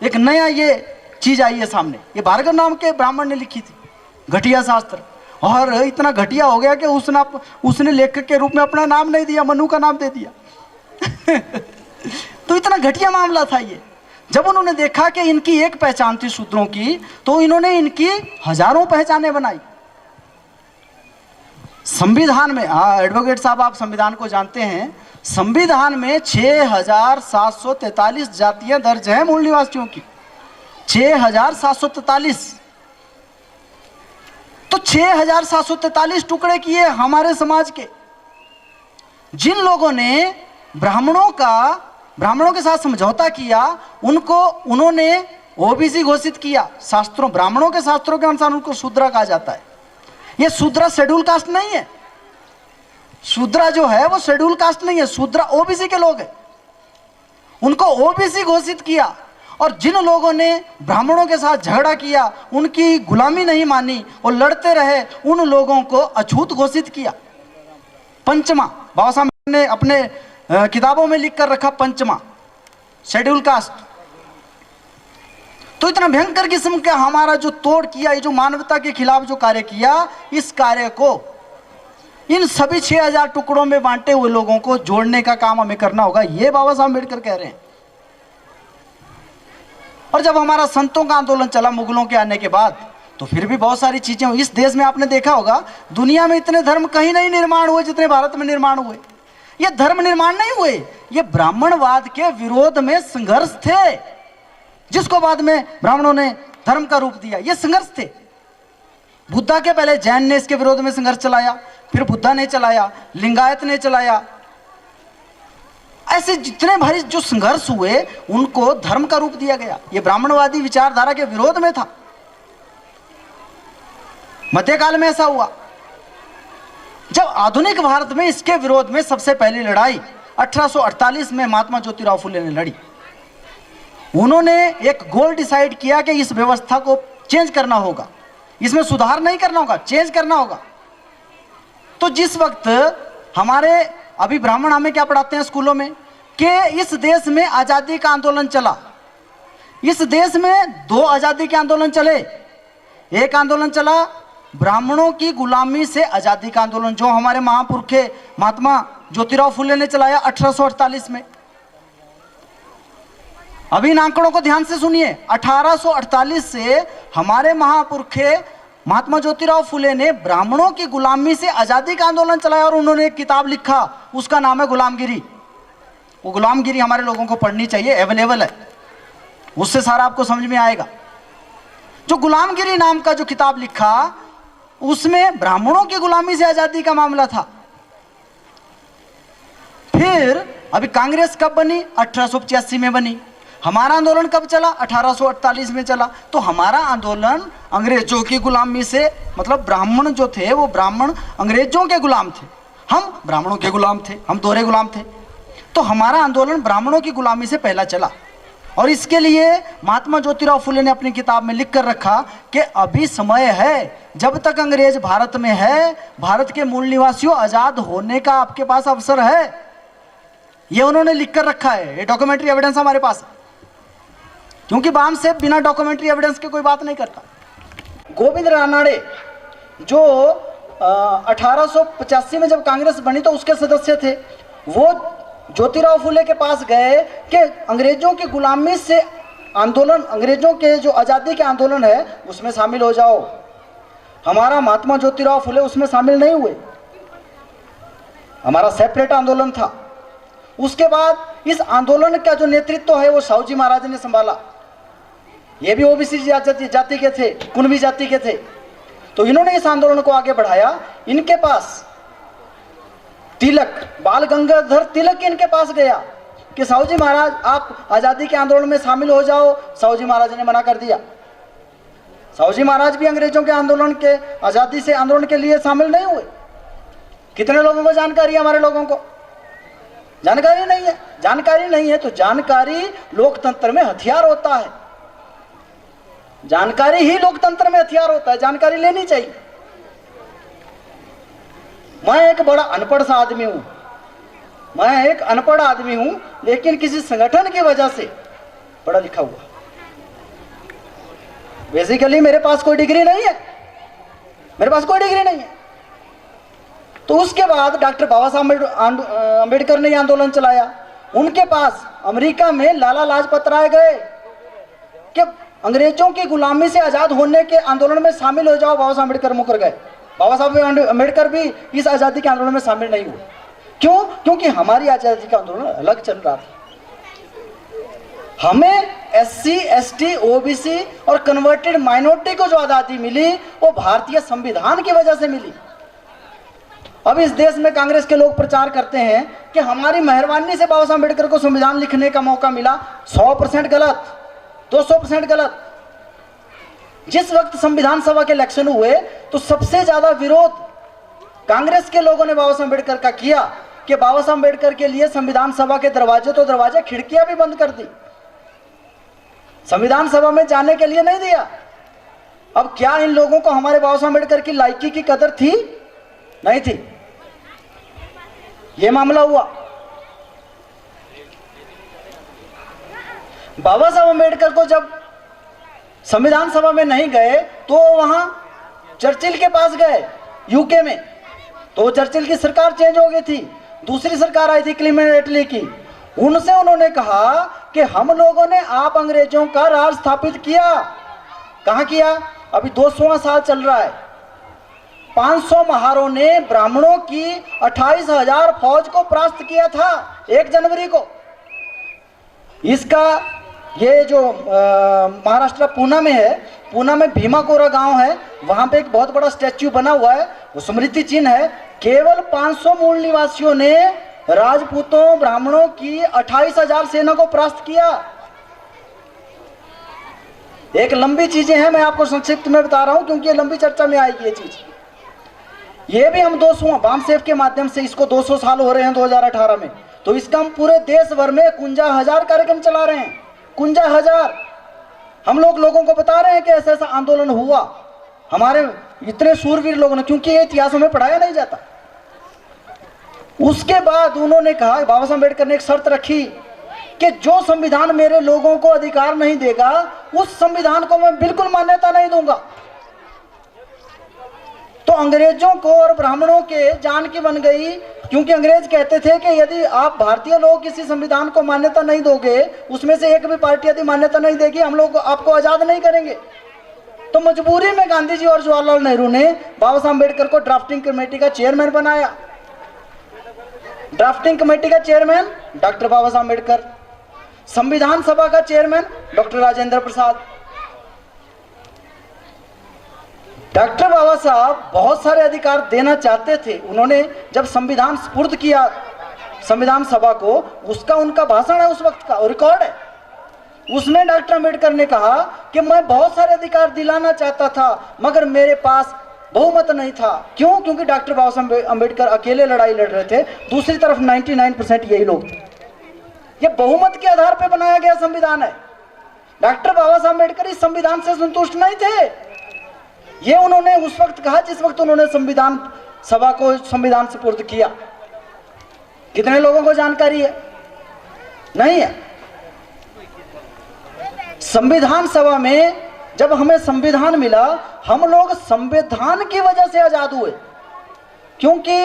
एक नया ये चीज आई है सामने, ये भार्गव नाम के ब्राह्मण ने लिखी थी, घटिया शास्त्र। और इतना घटिया हो गया कि उसने लेखक के रूप में अपना नाम नहीं दिया, मनु का नाम दे दिया। तो इतना घटिया मामला था ये। जब उन्होंने देखा कि इनकी एक पहचान थी शूद्रों की, तो इन्होंने इनकी हजारों पहचानें बनाई। संविधान में, एडवोकेट साहब आप संविधान को जानते हैं, संविधान में 6743 जातियां दर्ज हैं मूल निवासियों की, 6743। तो 6743 टुकड़े किए हमारे समाज के। जिन लोगों ने ब्राह्मणों के साथ समझौता किया, उन्होंने ओबीसी घोषित किया। शास्त्रों, ब्राह्मणों के शास्त्रों के अनुसार उनको शूद्रा कहा जाता है। ये शूद्रा शेड्यूल कास्ट नहीं है। शूद्रा जो है वो शेड्यूल कास्ट नहीं है, शूद्रा ओबीसी के लोग हैं। उनको ओबीसी घोषित किया। और जिन लोगों ने ब्राह्मणों के साथ झगड़ा किया, उनकी गुलामी नहीं मानी और लड़ते रहे, उन लोगों को अछूत घोषित किया। पंचमा, बाबा साहब ने अपने किताबों में लिख कर रखा, पंचमा शेड्यूल कास्ट। तो इतना भयंकर किस्म का हमारा जो तोड़ किया, ये जो मानवता के खिलाफ जो कार्य किया, इस कार्य को इन सभी 6000 टुकड़ों में बांटे हुए लोगों को जोड़ने का काम हमें करना होगा, ये बाबा साहब अम्बेडकर कह रहे हैं। और जब हमारा संतों का आंदोलन चला मुगलों के आने के बाद, तो फिर भी बहुत सारी चीजें हुई। इस देश में आपने देखा होगा, दुनिया में इतने धर्म कहीं नहीं निर्माण हुए जितने भारत में निर्माण हुए। ये धर्म निर्माण नहीं हुए, ये ब्राह्मणवाद के विरोध में संघर्ष थे, जिसको बाद में ब्राह्मणों ने धर्म का रूप दिया। ये संघर्ष थे। बुद्धा के पहले जैन ने इसके विरोध में संघर्ष चलाया, फिर बुद्धा ने चलाया, लिंगायत ने चलाया। ऐसे जितने भारी जो संघर्ष हुए, उनको धर्म का रूप दिया गया। ये ब्राह्मणवादी विचारधारा के विरोध में था। मध्यकाल में ऐसा हुआ। जब आधुनिक भारत में इसके विरोध में सबसे पहली लड़ाई 1848 में महात्मा ज्योतिराव फुले ने लड़ी। उन्होंने एक गोल डिसाइड किया कि इस व्यवस्था को चेंज करना होगा, इसमें सुधार नहीं करना होगा, चेंज करना होगा। तो जिस वक्त हमारे अभी ब्राह्मण हमें क्या पढ़ाते हैं स्कूलों में कि इस देश में आज़ादी का आंदोलन चला, इस देश में 2 आज़ादी के आंदोलन चले। एक आंदोलन चला ब्राह्मणों की गुलामी से आज़ादी का आंदोलन, जो हमारे महापुरुष थे महात्मा ज्योतिराव फुले ने चलाया 1848 में। अभी इन आंकड़ों को ध्यान से सुनिए, 1848 से हमारे महापुरुष महात्मा ज्योतिराव फुले ने ब्राह्मणों की गुलामी से आज़ादी का आंदोलन चलाया और उन्होंने एक किताब लिखा, उसका नाम है गुलामगिरी। वो गुलामगिरी हमारे लोगों को पढ़नी चाहिए, अवेलेबल है, उससे सारा आपको समझ में आएगा। जो गुलामगिरी नाम का जो किताब लिखा उसमें ब्राह्मणों की गुलामी से आज़ादी का मामला था। फिर अभी कांग्रेस कब बनी? 1885 में बनी। हमारा आंदोलन कब चला? 1848 में चला। तो हमारा आंदोलन अंग्रेजों की गुलामी से, मतलब ब्राह्मण जो थे वो ब्राह्मण अंग्रेजों के गुलाम थे, हम ब्राह्मणों के गुलाम थे, हम दोहरे गुलाम थे। तो हमारा आंदोलन ब्राह्मणों की गुलामी से पहला चला और इसके लिए महात्मा ज्योतिराव फुले ने अपनी किताब में लिख कर रखा कि अभी समय है, जब तक अंग्रेज भारत में है, भारत के मूल निवासियों आज़ाद होने का आपके पास अवसर है। ये उन्होंने लिख कर रखा है, ये डॉक्यूमेंट्री एविडेंस हमारे पास है, क्योंकि बाम से बिना डॉक्यूमेंट्री एविडेंस के कोई बात नहीं करता। गोविंद रानाडे जो 1885 में जब कांग्रेस बनी तो उसके सदस्य थे, वो ज्योतिराव फुले के पास गए कि अंग्रेजों की गुलामी से आंदोलन, अंग्रेजों के जो आज़ादी के आंदोलन है उसमें शामिल हो जाओ। हमारा महात्मा ज्योतिराव फुले उसमें शामिल नहीं हुए, हमारा सेपरेट आंदोलन था। उसके बाद इस आंदोलन का जो नेतृत्व है वो साहूजी महाराज ने संभाला। ये भी ओबीसी जाति के थे, कुणबी जाति के थे, तो इन्होंने इस आंदोलन को आगे बढ़ाया। इनके पास तिलक, बाल गंगाधर तिलक इनके पास गया कि साहूजी महाराज आप आज़ादी के आंदोलन में शामिल हो जाओ। साहूजी महाराज ने मना कर दिया। साहूजी महाराज भी अंग्रेजों के आंदोलन के, आज़ादी से आंदोलन के लिए शामिल नहीं हुए। कितने लोगों को जानकारी है? हमारे लोगों को जानकारी नहीं है। जानकारी नहीं है तो जानकारी लोकतंत्र में हथियार होता है, जानकारी ही लोकतंत्र में हथियार होता है, जानकारी लेनी चाहिए। मैं एक बड़ा अनपढ़ सा आदमी हूं, मैं एक अनपढ़ आदमी हूं, लेकिन किसी संगठन की वजह से पढ़ा लिखा हुआ। बेसिकली मेरे पास कोई डिग्री नहीं है, मेरे पास कोई डिग्री नहीं है। तो उसके बाद डॉक्टर बाबा साहब अम्बेडकर ने आंदोलन चलाया। उनके पास अमेरिका में लाला लाजपत राय गए कि अंग्रेजों की गुलामी से आज़ाद होने के आंदोलन में शामिल हो जाओ। बाबा साहब अम्बेडकर मुकर गए। बाबा साहब अम्बेडकर भी इस आज़ादी के आंदोलन में शामिल नहीं हुए। क्यों? क्योंकि हमारी आज़ादी का आंदोलन अलग चल रहा था। हमें SC, ST, OBC और कन्वर्टेड माइनॉरिटी को जो आज़ादी मिली वो भारतीय संविधान की वजह से मिली। अब इस देश में कांग्रेस के लोग प्रचार करते हैं कि हमारी मेहरबानी से बाबा साहब अम्बेडकर को संविधान लिखने का मौका मिला। 100% गलत, 200% गलत। जिस वक्त संविधान सभा के इलेक्शन हुए तो सबसे ज्यादा विरोध कांग्रेस के लोगों ने बाबा साहब अम्बेडकर का किया कि बाबा साहब अम्बेडकर के लिए संविधान सभा के दरवाजे तो दरवाजे, खिड़कियां भी बंद कर दी, संविधान सभा में जाने के लिए नहीं दिया। अब क्या इन लोगों को हमारे बाबा साहब अम्बेडकर की लायकी की कदर थी? नहीं थी। यह मामला हुआ। बाबा साहब अम्बेडकर को जब संविधान सभा में नहीं गए तो वहां चर्चिल के पास गए यूके में, तो चर्चिल की सरकार चेंज हो गई थी, दूसरी सरकार आई थी क्लेमेंट एटली की। उनसे उन्होंने कहा कि हम लोगों ने आप अंग्रेजों का राज स्थापित किया। कहां किया? अभी 200वां साल चल रहा है। 500 महारों ने ब्राह्मणों की 28,000 फौज को परास्त किया था 1 जनवरी को। इसका ये जो महाराष्ट्र पूना में है, पूना में भीमाकोरा गांव है, वहां पे एक बहुत बड़ा स्टैच्यू बना हुआ है, वो स्मृति चिन्ह है। केवल 500 मूल निवासियों ने राजपूतों ब्राह्मणों की 28,000 सेना को परास्त किया। एक लंबी चीजें हैं, मैं आपको संक्षिप्त में बता रहा हूं क्योंकि ये लंबी चर्चा में आएगी ये चीज। ये भी हम 200 बामसेफ के माध्यम से इसको 200 साल हो रहे हैं 2018 में, तो इसका हम पूरे देश भर में 51,000 कार्यक्रम चला रहे हैं। 51,000 हम लोगों को बता रहे हैं कि ऐसा ऐसा आंदोलन हुआ, हमारे इतने सूरवीर लोगों ने, क्योंकि ये इतिहासों में पढ़ाया नहीं जाता। उसके बाद उन्होंने कहा, बाबा साहब अम्बेडकर ने एक शर्त रखी कि जो संविधान मेरे लोगों को अधिकार नहीं देगा उस संविधान को मैं बिल्कुल मान्यता नहीं दूंगा। तो अंग्रेजों को और ब्राह्मणों के जान की बन गई, क्योंकि अंग्रेज कहते थे कि यदि आप भारतीय लोग किसी संविधान को मान्यता नहीं दोगे, उसमें से एक भी पार्टी यदि मान्यता नहीं देगी, हम लोग आपको आजाद नहीं करेंगे। तो मजबूरी में गांधी जी और जवाहरलाल नेहरू ने बाबा साहब अम्बेडकर को ड्राफ्टिंग कमेटी का चेयरमैन बनाया। ड्राफ्टिंग कमेटी का चेयरमैन डॉक्टर बाबा साहब अम्बेडकर, संविधान सभा का chairman doctor Rajendra Prasad. Doctor बाबा साहब बहुत सारे अधिकार देना चाहते थे। उन्होंने जब संविधान सुपुर्द किया संविधान सभा को, उसका उनका भाषण है उस वक्त का, रिकॉर्ड है। उसमें डॉक्टर अम्बेडकर ने कहा कि मैं बहुत सारे अधिकार दिलाना चाहता था मगर मेरे पास बहुमत नहीं था। क्यों? क्योंकि डॉक्टर बाबा साहब अम्बेडकर अकेले लड़ाई लड़ रहे थे, दूसरी तरफ 99% यही लोग थे। ये बहुमत के आधार पर बनाया गया संविधान है। डॉक्टर बाबा साहब अम्बेडकर इस संविधान से संतुष्ट नहीं थे। ये उन्होंने उस वक्त कहा जिस वक्त उन्होंने संविधान सभा को संविधान सुपुर्द किया। कितने लोगों को जानकारी है? नहीं है। संविधान सभा में जब हमें संविधान मिला, हम लोग संविधान की वजह से आजाद हुए। क्योंकि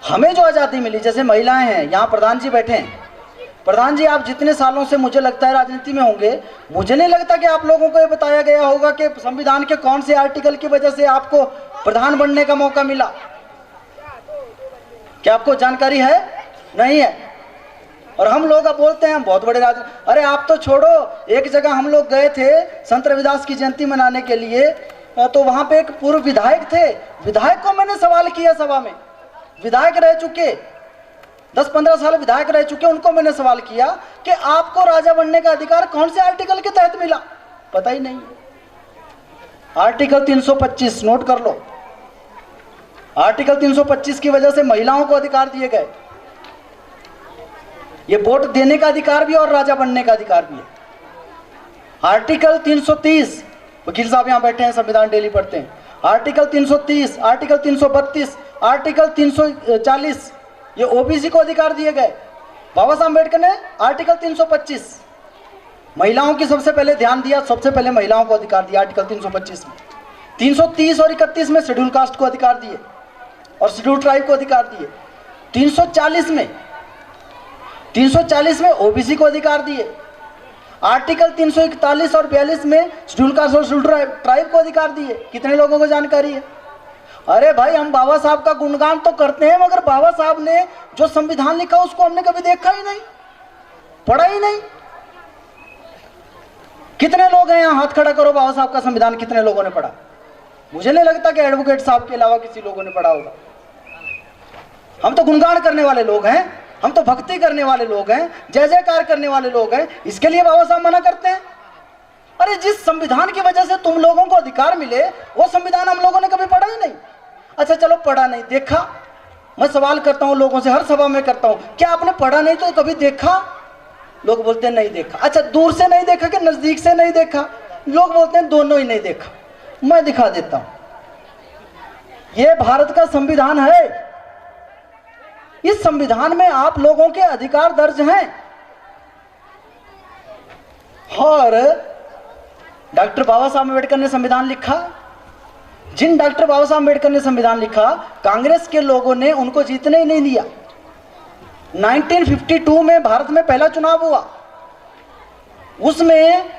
हमें जो आजादी मिली, जैसे महिलाएं हैं, यहाँ प्रधान जी बैठे हैं, प्रधान जी आप जितने सालों से मुझे लगता है राजनीति में होंगे, मुझे नहीं लगता कि आप लोगों को ये बताया गया होगा कि संविधान के कौन से आर्टिकल की वजह से आपको प्रधान बनने का मौका मिला। क्या आपको जानकारी है? नहीं है। और हम लोग अब बोलते हैं हम बहुत बड़े अरे आप तो छोड़ो, एक जगह हम लोग गए थे संत रविदास की जयंती मनाने के लिए, तो वहां पे एक पूर्व विधायक थे। विधायक को मैंने सवाल किया सभा में, विधायक रह चुके 10-15 साल विधायक रह चुके, उनको मैंने सवाल किया कि आपको राजा बनने का अधिकार कौन से आर्टिकल के तहत मिला? पता ही नहीं। आर्टिकल 325 नोट कर लो। आर्टिकल 325 की वजह से महिलाओं को अधिकार दिए गए। ये वोट देने का अधिकार भी और राजा बनने का अधिकार भी है। आर्टिकल 330, वकील साहब यहां बैठे हैं, संविधान डेली पढ़ते हैं। आर्टिकल 330, आर्टिकल 332, आर्टिकल 340, ये ओबीसी को अधिकार दिए गए। बाबा साहब अम्बेडकर ने आर्टिकल 325 महिलाओं की सबसे पहले ध्यान दिया, सबसे पहले महिलाओं को अधिकार दिया आर्टिकल 325 में। 330 और 31 में शेड्यूल कास्ट को अधिकार दिए और शेड्यूल ट्राइब को अधिकार दिए। 340 में ओबीसी को अधिकार दिए। आर्टिकल 341 और 42 में शेड्यूल कास्ट और शेड्यूल ट्राइब को अधिकार दिए। कितने लोगों को जानकारी है? अरे भाई, हम बाबा साहब का गुणगान तो करते हैं, मगर बाबा साहब ने जो संविधान लिखा उसको हमने कभी देखा ही नहीं, पढ़ा ही नहीं। कितने लोग हैं यहाँ? हाथ खड़ा करो, बाबा साहब का संविधान कितने लोगों ने पढ़ा? मुझे नहीं लगता कि एडवोकेट साहब के अलावा किसी लोगों ने पढ़ा होगा। हम तो गुणगान करने वाले लोग हैं, हम तो भक्ति करने वाले लोग हैं, जय जयकार करने वाले लोग हैं। इसके लिए बाबा साहब मना करते हैं? अरे जिस संविधान की वजह से तुम लोगों को अधिकार मिले, वो संविधान हम लोगों ने कभी पढ़ा ही नहीं। अच्छा चलो, पढ़ा नहीं, देखा? मैं सवाल करता हूं लोगों से, हर सभा में करता हूं, क्या आपने पढ़ा नहीं तो कभी देखा? लोग बोलते हैं नहीं देखा। अच्छा, दूर से नहीं देखा कि नजदीक से नहीं देखा? लोग बोलते हैं दोनों ही नहीं देखा। मैं दिखा देता हूं। यह भारत का संविधान है। इस संविधान में आप लोगों के अधिकार दर्ज हैं। और डॉक्टर बाबा साहब अम्बेडकर ने संविधान लिखा। जिन डॉक्टर बाबा साहब अम्बेडकर ने संविधान लिखा, कांग्रेस के लोगों ने उनको जीतने ही नहीं दिया। 1952 में भारत में पहला चुनाव हुआ, उसमें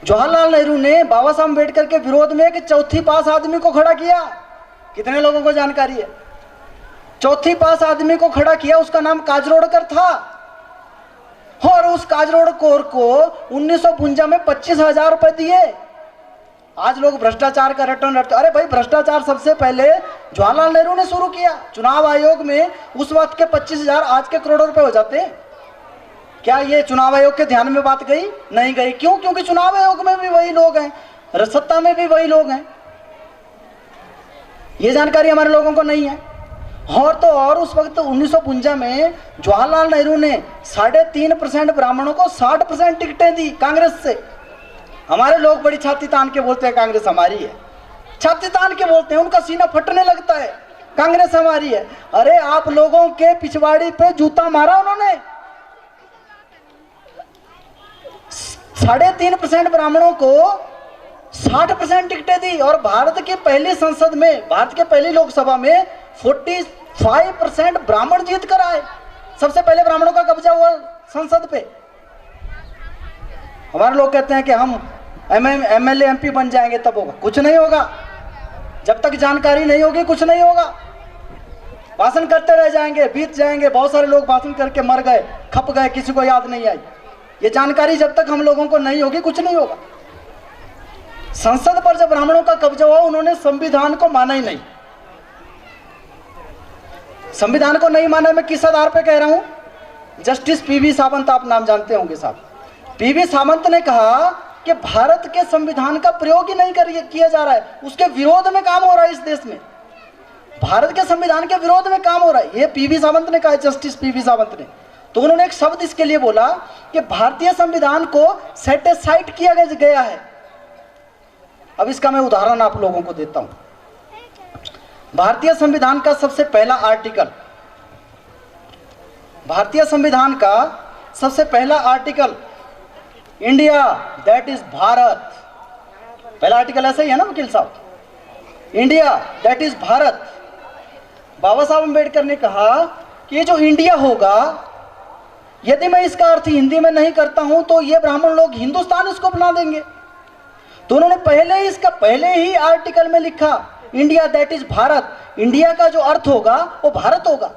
जवाहरलाल नेहरू ने बाबा साहब अम्बेडकर के विरोध में एक चौथी पास आदमी को खड़ा किया। कितने लोगों को जानकारी है? चौथी पास आदमी को खड़ा किया, उसका नाम काजरोडकर था। और उस काजरोडकर को 1952 में 25,000 रुपए दिए। आज लोग भ्रष्टाचार का रटन रटते। अरे भाई, भ्रष्टाचार सबसे पहले जवाहरलाल नेहरू ने शुरू किया। चुनाव आयोग में उस वक्त के 25,000 आज के करोड़ों रुपए हो जाते हैं। क्या ये चुनाव आयोग के ध्यान में बात गई? नहीं गई। क्यों? क्योंकि चुनाव आयोग में भी वही लोग हैं, सत्ता में भी वही लोग हैं। ये जानकारी हमारे लोगों को नहीं है। और तो और उस वक्त 1952 में जवाहरलाल नेहरू ने 3.5% ब्राह्मणों को 60% टिकटें दी कांग्रेस से। हमारे लोग बड़ी छाती तान के बोलते हैं कांग्रेस हमारी है, छाती तान के बोलते हैं, उनका सीना फटने लगता है। कांग्रेस हमारी है। अरे आप लोगों के पिछवाड़ी पे जूता मारा उन्होंने। 3.5% ब्राह्मणों को 60% टिकटें दी और भारत की पहली संसद में, भारत के पहली लोकसभा में 45% ब्राह्मण जीत कर आए। सबसे पहले ब्राह्मणों का कब्जा हुआ संसद पे। हमारे लोग कहते हैं कि हम एमएलए एमपी बन जाएंगे तब होगा। कुछ नहीं होगा, जब तक जानकारी नहीं होगी कुछ नहीं होगा। भाषण करते रह जाएंगे, बीत जाएंगे। बहुत सारे लोग भाषण करके मर गए, खप गए, किसी को याद नहीं आई। ये जानकारी जब तक हम लोगों को नहीं होगी कुछ नहीं होगा। संसद पर जब ब्राह्मणों का कब्जा हुआ, उन्होंने संविधान को माना ही नहीं। संविधान को नहीं माना, मैं किस आधार पे कह रहा हूं? जस्टिस पीवी सावंत, आप नाम जानते होंगे साहब। पीवी सावंत ने कहा कि भारत के संविधान का प्रयोग ही नहीं किया जा रहा है, उसके विरोध में काम हो रहा है इस देश में। भारत के संविधान के विरोध में काम हो रहा है, ये पीवी सावंत ने कहा, जस्टिस पीवी सावंत ने। तो उन्होंने एक शब्द इसके लिए बोला कि भारतीय संविधान को सेट असाइड किया गया है। अब इसका मैं उदाहरण आप लोगों को देता हूं। भारतीय संविधान का सबसे पहला आर्टिकल, भारतीय संविधान का सबसे पहला article, India that is Bharat. पहला आर्टिकल ऐसा ही है ना वकील साहब, इंडिया दैट इज भारत। बाबा साहब अम्बेडकर ने कहा कि ये जो इंडिया होगा, यदि मैं इसका अर्थ हिंदी में नहीं करता हूं तो ये ब्राह्मण लोग हिंदुस्तान इसको बना देंगे। तो उन्होंने पहले ही आर्टिकल में लिखा India that is Bharat. India का जो अर्थ होगा वो भारत होगा।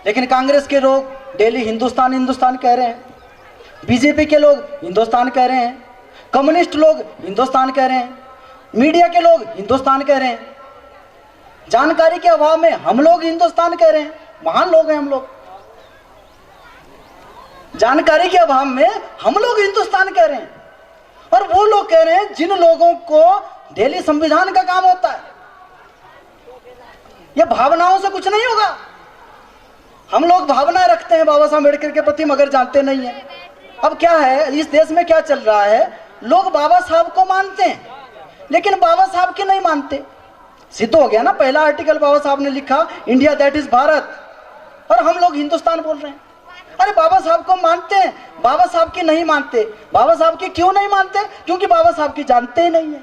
लेकिन कांग्रेस के लोग डेली हिंदुस्तान हिंदुस्तान कह रहे हैं, बीजेपी के लोग हिंदुस्तान कह रहे हैं, कम्युनिस्ट लोग हिंदुस्तान कह रहे हैं, मीडिया के लोग हिंदुस्तान कह रहे हैं। जानकारी के अभाव में हम लोग हिंदुस्तान कह रहे हैं। महान लोग हैं हम लोग। जानकारी के अभाव में हम लोग हिंदुस्तान कह रहे हैं और वो लोग कह रहे हैं जिन लोगों को डेली संविधान का काम होता है। ये भावनाओं से कुछ नहीं होगा। हम लोग भावनाएं रखते हैं बाबा साहब अम्बेडकर के प्रति, मगर जानते नहीं है। अब क्या है, इस देश में क्या चल रहा है, लोग बाबा साहब को मानते हैं लेकिन बाबा साहब के नहीं मानते। सिद्ध हो गया ना, पहला आर्टिकल बाबा साहब ने लिखा इंडिया दैट इज भारत, और हम लोग हिंदुस्तान बोल रहे हैं। अरे बाबा साहब को मानते हैं, बाबा साहब की नहीं मानते। बाबा साहब की क्यों नहीं मानते? क्योंकि बाबा साहब की जानते ही नहीं है।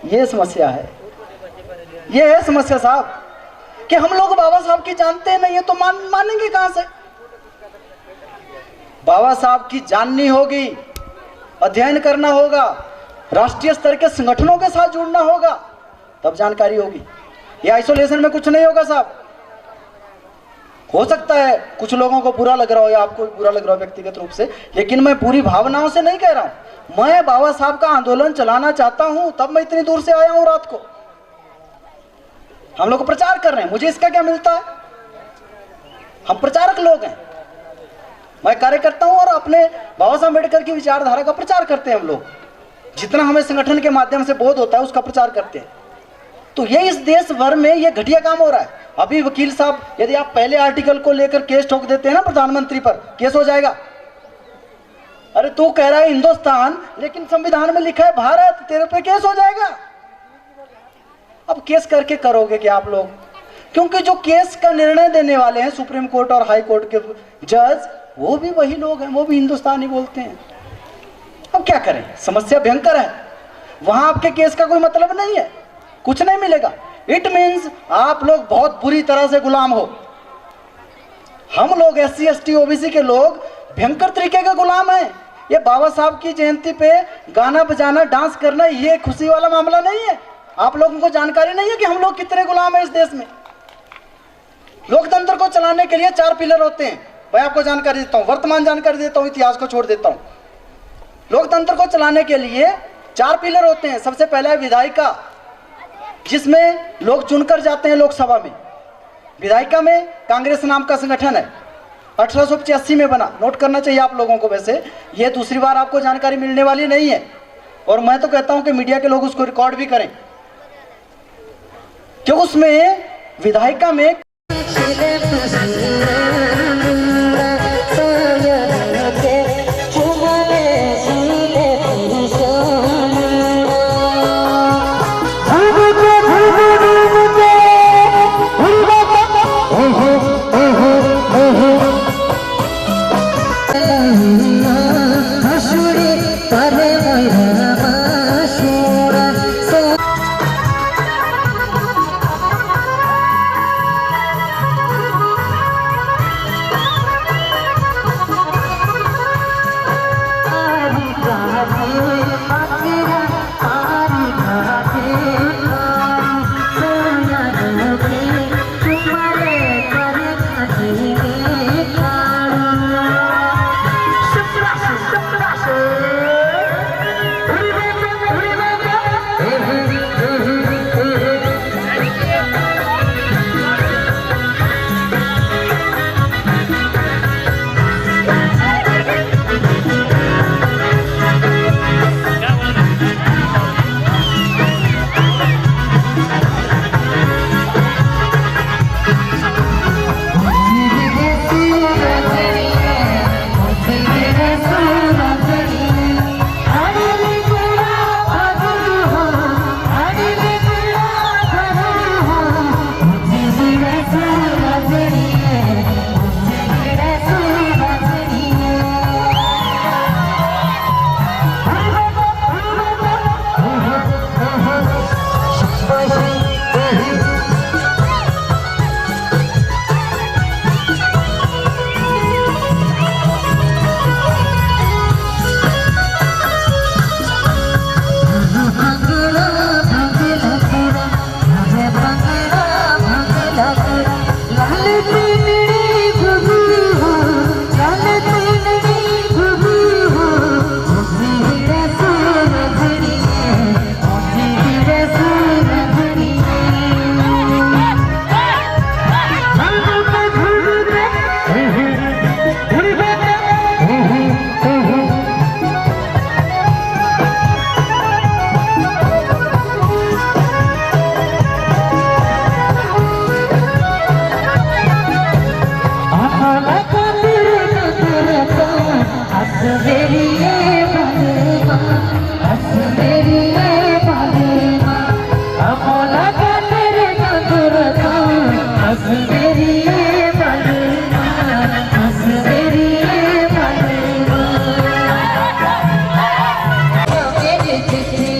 ये समस्या है, ये है समस्या साहब कि हम लोग बाबा साहब की जानते नहीं है तो मानेंगे कहां से? बाबा साहब की जाननी होगी, अध्ययन करना होगा, राष्ट्रीय स्तर के संगठनों के साथ जुड़ना होगा, तब जानकारी होगी। ये आइसोलेशन में कुछ नहीं होगा साहब। हो सकता है कुछ लोगों को बुरा लग रहा हो या आपको बुरा लग रहा हो व्यक्तिगत रूप से, लेकिन मैं पूरी भावनाओं से नहीं कह रहा हूं। मैं बाबा साहब का आंदोलन चलाना चाहता हूं, तब मैं इतनी दूर से आया हूं रात को। हम लोग प्रचार कर रहे हैं, मुझे इसका क्या मिलता है? हम प्रचारक लोग हैं, मैं कार्यकर्ता हूं और अपने बाबा साहब अम्बेडकर की विचारधारा का प्रचार करते हैं। हम लोग जितना हमें संगठन के माध्यम से बोध होता है उसका प्रचार करते हैं। तो ये इस देश भर में ये घटिया काम हो रहा है। अभी वकील साहब, यदि आप पहले आर्टिकल को लेकर केस ठोक देते हैं ना प्रधानमंत्री पर, केस हो जाएगा। अरे तू कह रहा है हिंदुस्तान, लेकिन संविधान में लिखा है भारत, तेरे पे केस हो जाएगा। अब केस करके करोगे क्या आप लोग? क्योंकि जो केस का निर्णय देने वाले हैं सुप्रीम कोर्ट और हाई कोर्ट के जज, वो भी वही लोग हैं, वो भी हिंदुस्तानी बोलते हैं। अब क्या करें, समस्या भयंकर है। वहां आपके केस का कोई मतलब नहीं है, कुछ नहीं मिलेगा। इट मीन्स आप लोग बहुत बुरी तरह से गुलाम हो। हम लोग SC ST OBC के लोग भयंकर तरीके के गुलाम हैं। ये बाबा साहब की जयंती पे गाना बजाना, डांस करना, ये खुशी वाला मामला नहीं है। आप लोगों को जानकारी नहीं है कि हम लोग कितने गुलाम हैं इस देश में। लोकतंत्र को चलाने के लिए 4 पिलर होते हैं। मैं आपको जानकारी देता हूं, वर्तमान जानकारी देता हूं, इतिहास को छोड़ देता हूं। लोकतंत्र को चलाने के लिए 4 पिलर होते हैं। सबसे पहला है विधायिका, जिसमें लोग चुनकर जाते हैं लोकसभा में। विधायिका में कांग्रेस नाम का संगठन है, 1885 में बना। नोट करना चाहिए आप लोगों को। वैसे ये दूसरी बार आपको जानकारी मिलने वाली नहीं है, और मैं तो कहता हूं कि मीडिया के लोग उसको रिकॉर्ड भी करें, कि उसमें विधायिका में मौला का तेरे कुदरता हंस मेरी ये बलमा हंस मेरी ये बलमा मौला का तेरे कुदरता हंस मेरी ये बलमा हंस मेरी ये बलमा मेरी चिट्ठी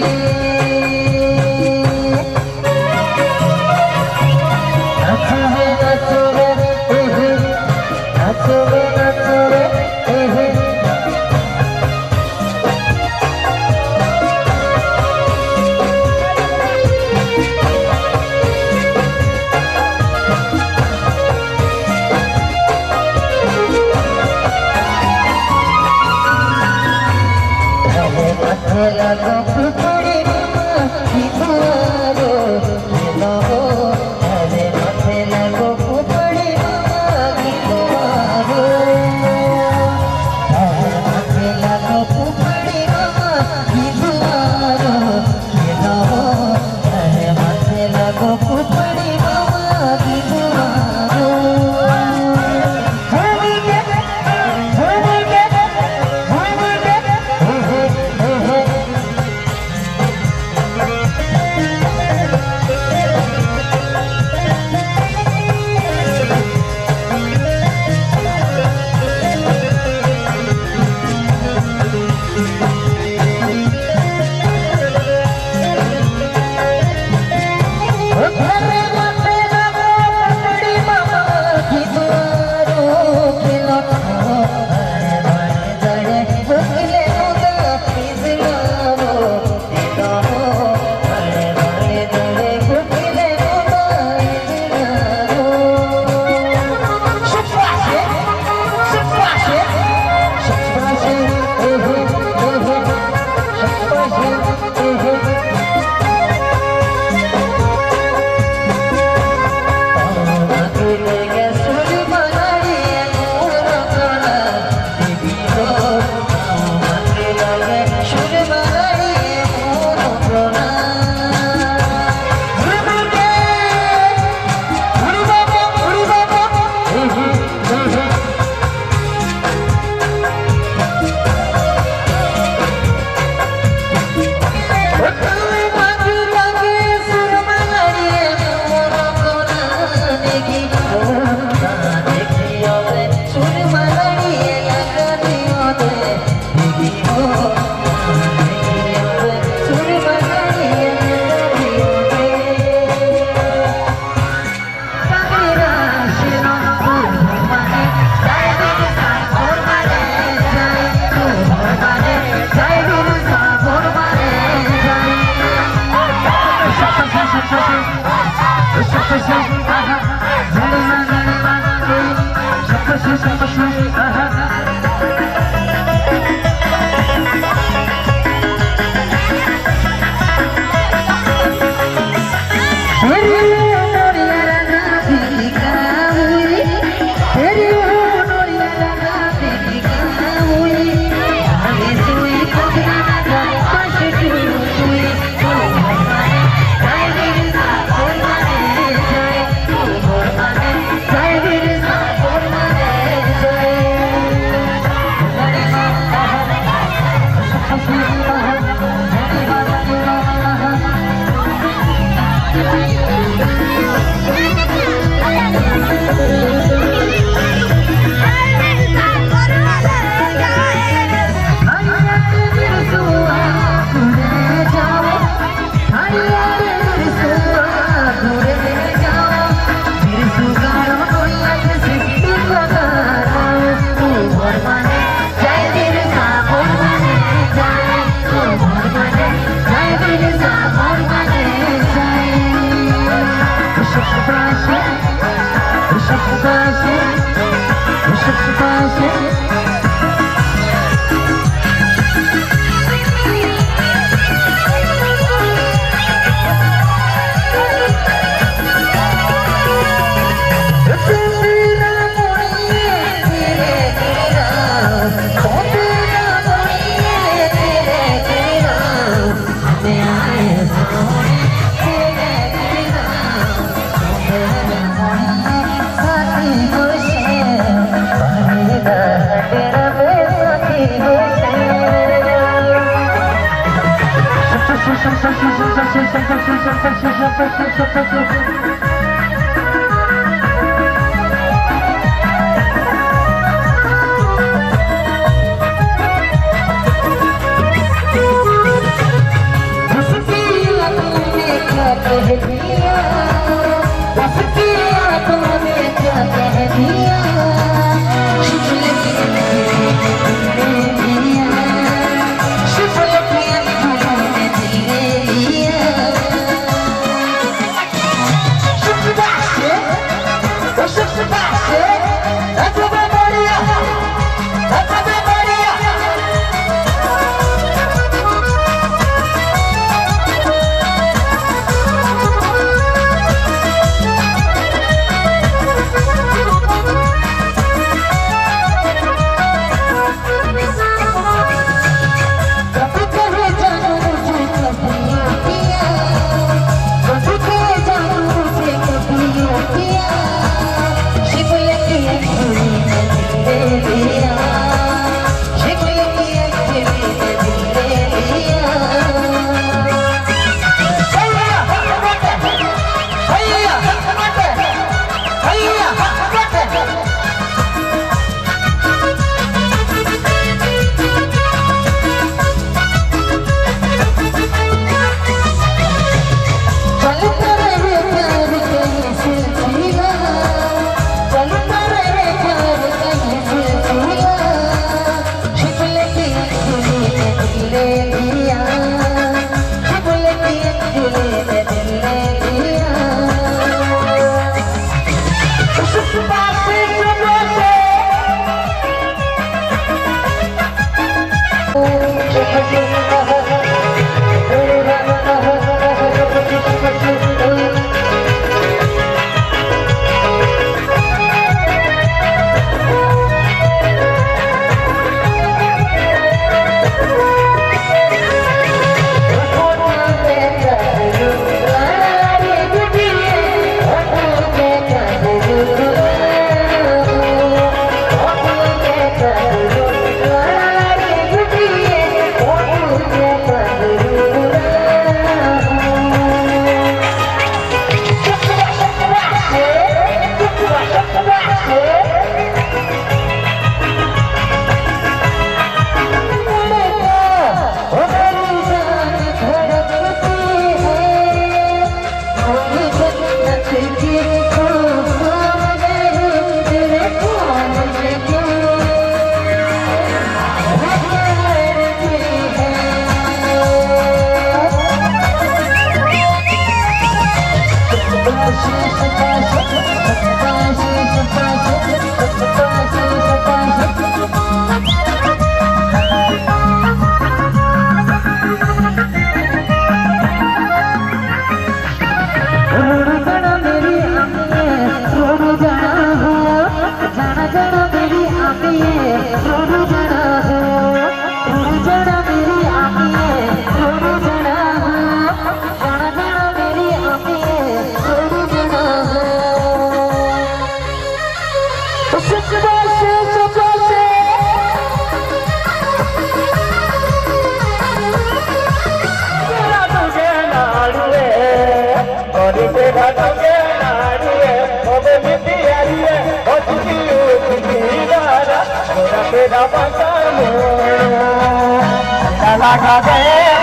लगा दे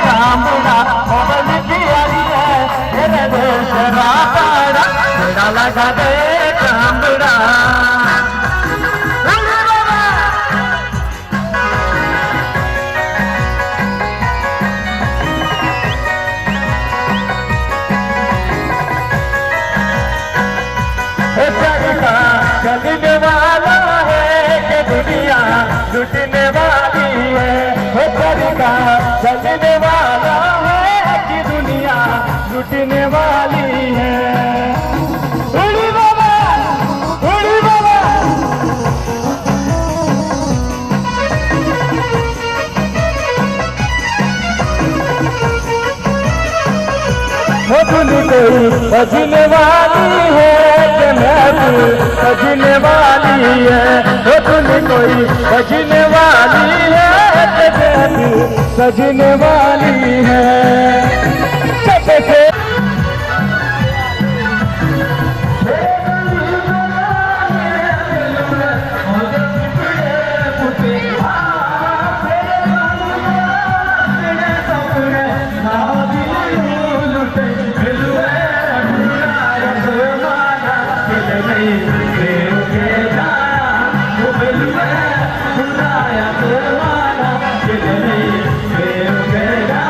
रामना मोहन की है तेरे देश राताड़ा तेरा लगा दे रामना चलने वाला है कि दुनिया लुटने वाली है वो तरीका चलने वाला है कि दुनिया लुटने वाली है उड़ी बाबा उड़ी बाबा वो दुनिया कोई बजने वाली है बजने वाली है वो दुनिया कोई बजने वाली है सजने वाली है। बुलाया तुम्हारा दिल में प्रेम मेरा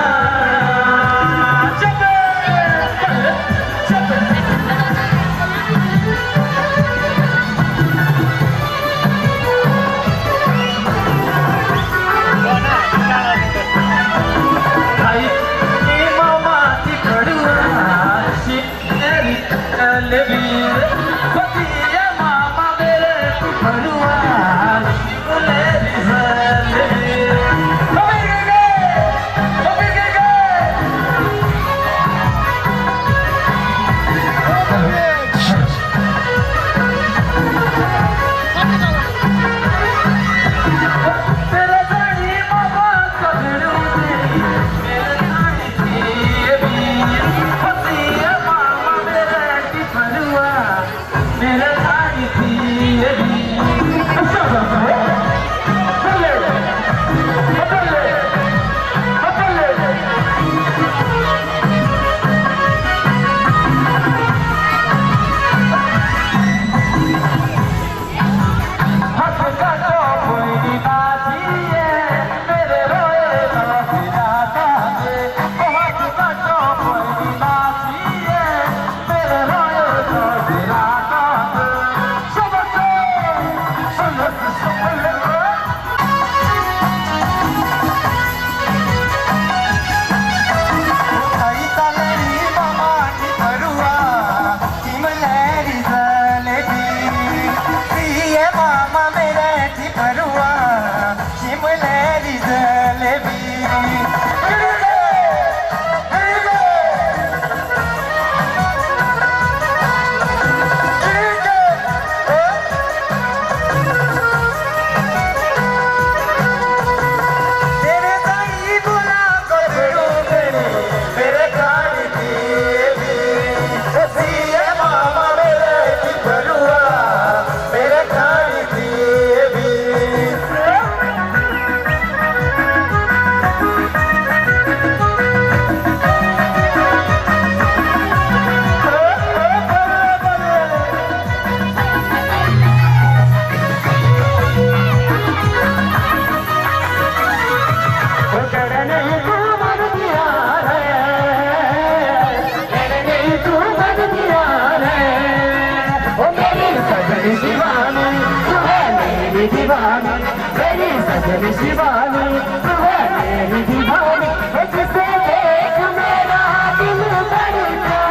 दीवानी मेरी सजनी शिवानी तू है मेरी दीवानी जिसे देख मेरा दिल धड़का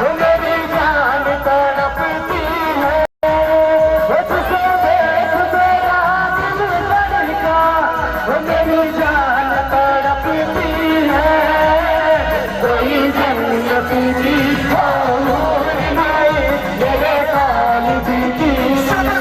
वो मेरी जान तड़पती है जिसे देख मेरा दिल धड़का वो मेरी जान तड़पती है कोई जन्नती की मेरे काली की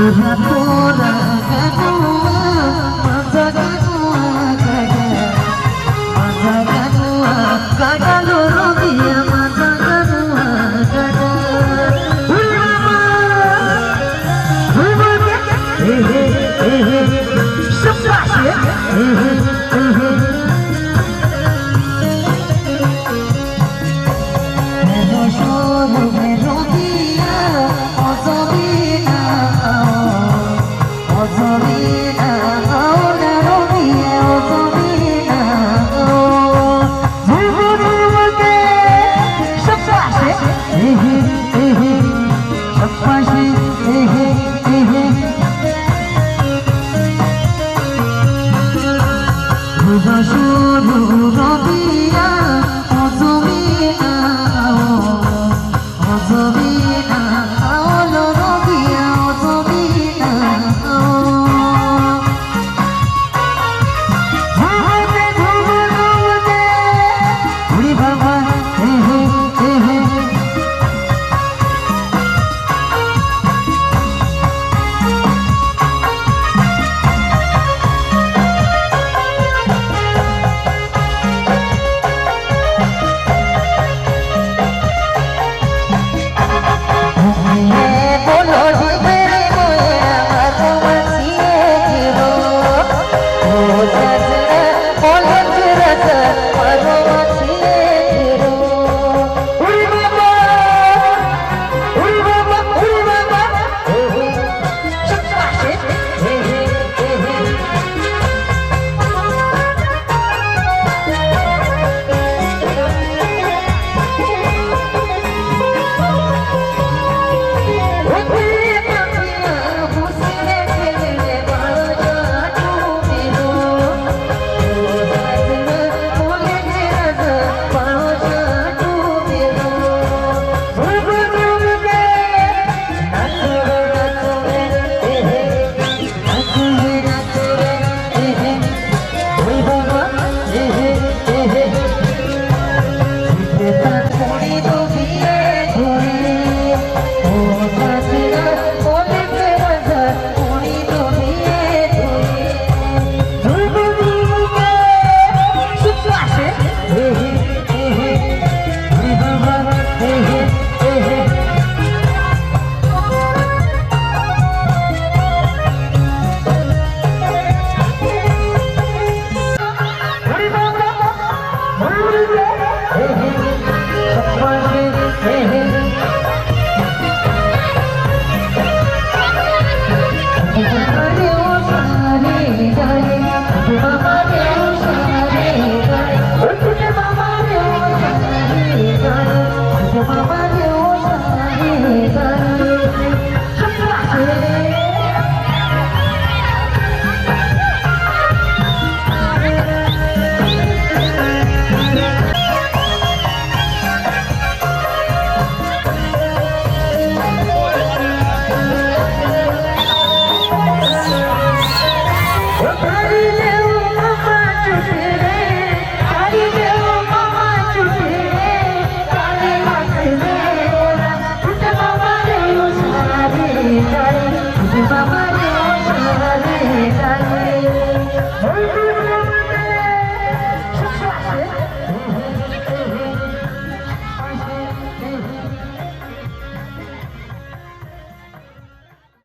Hare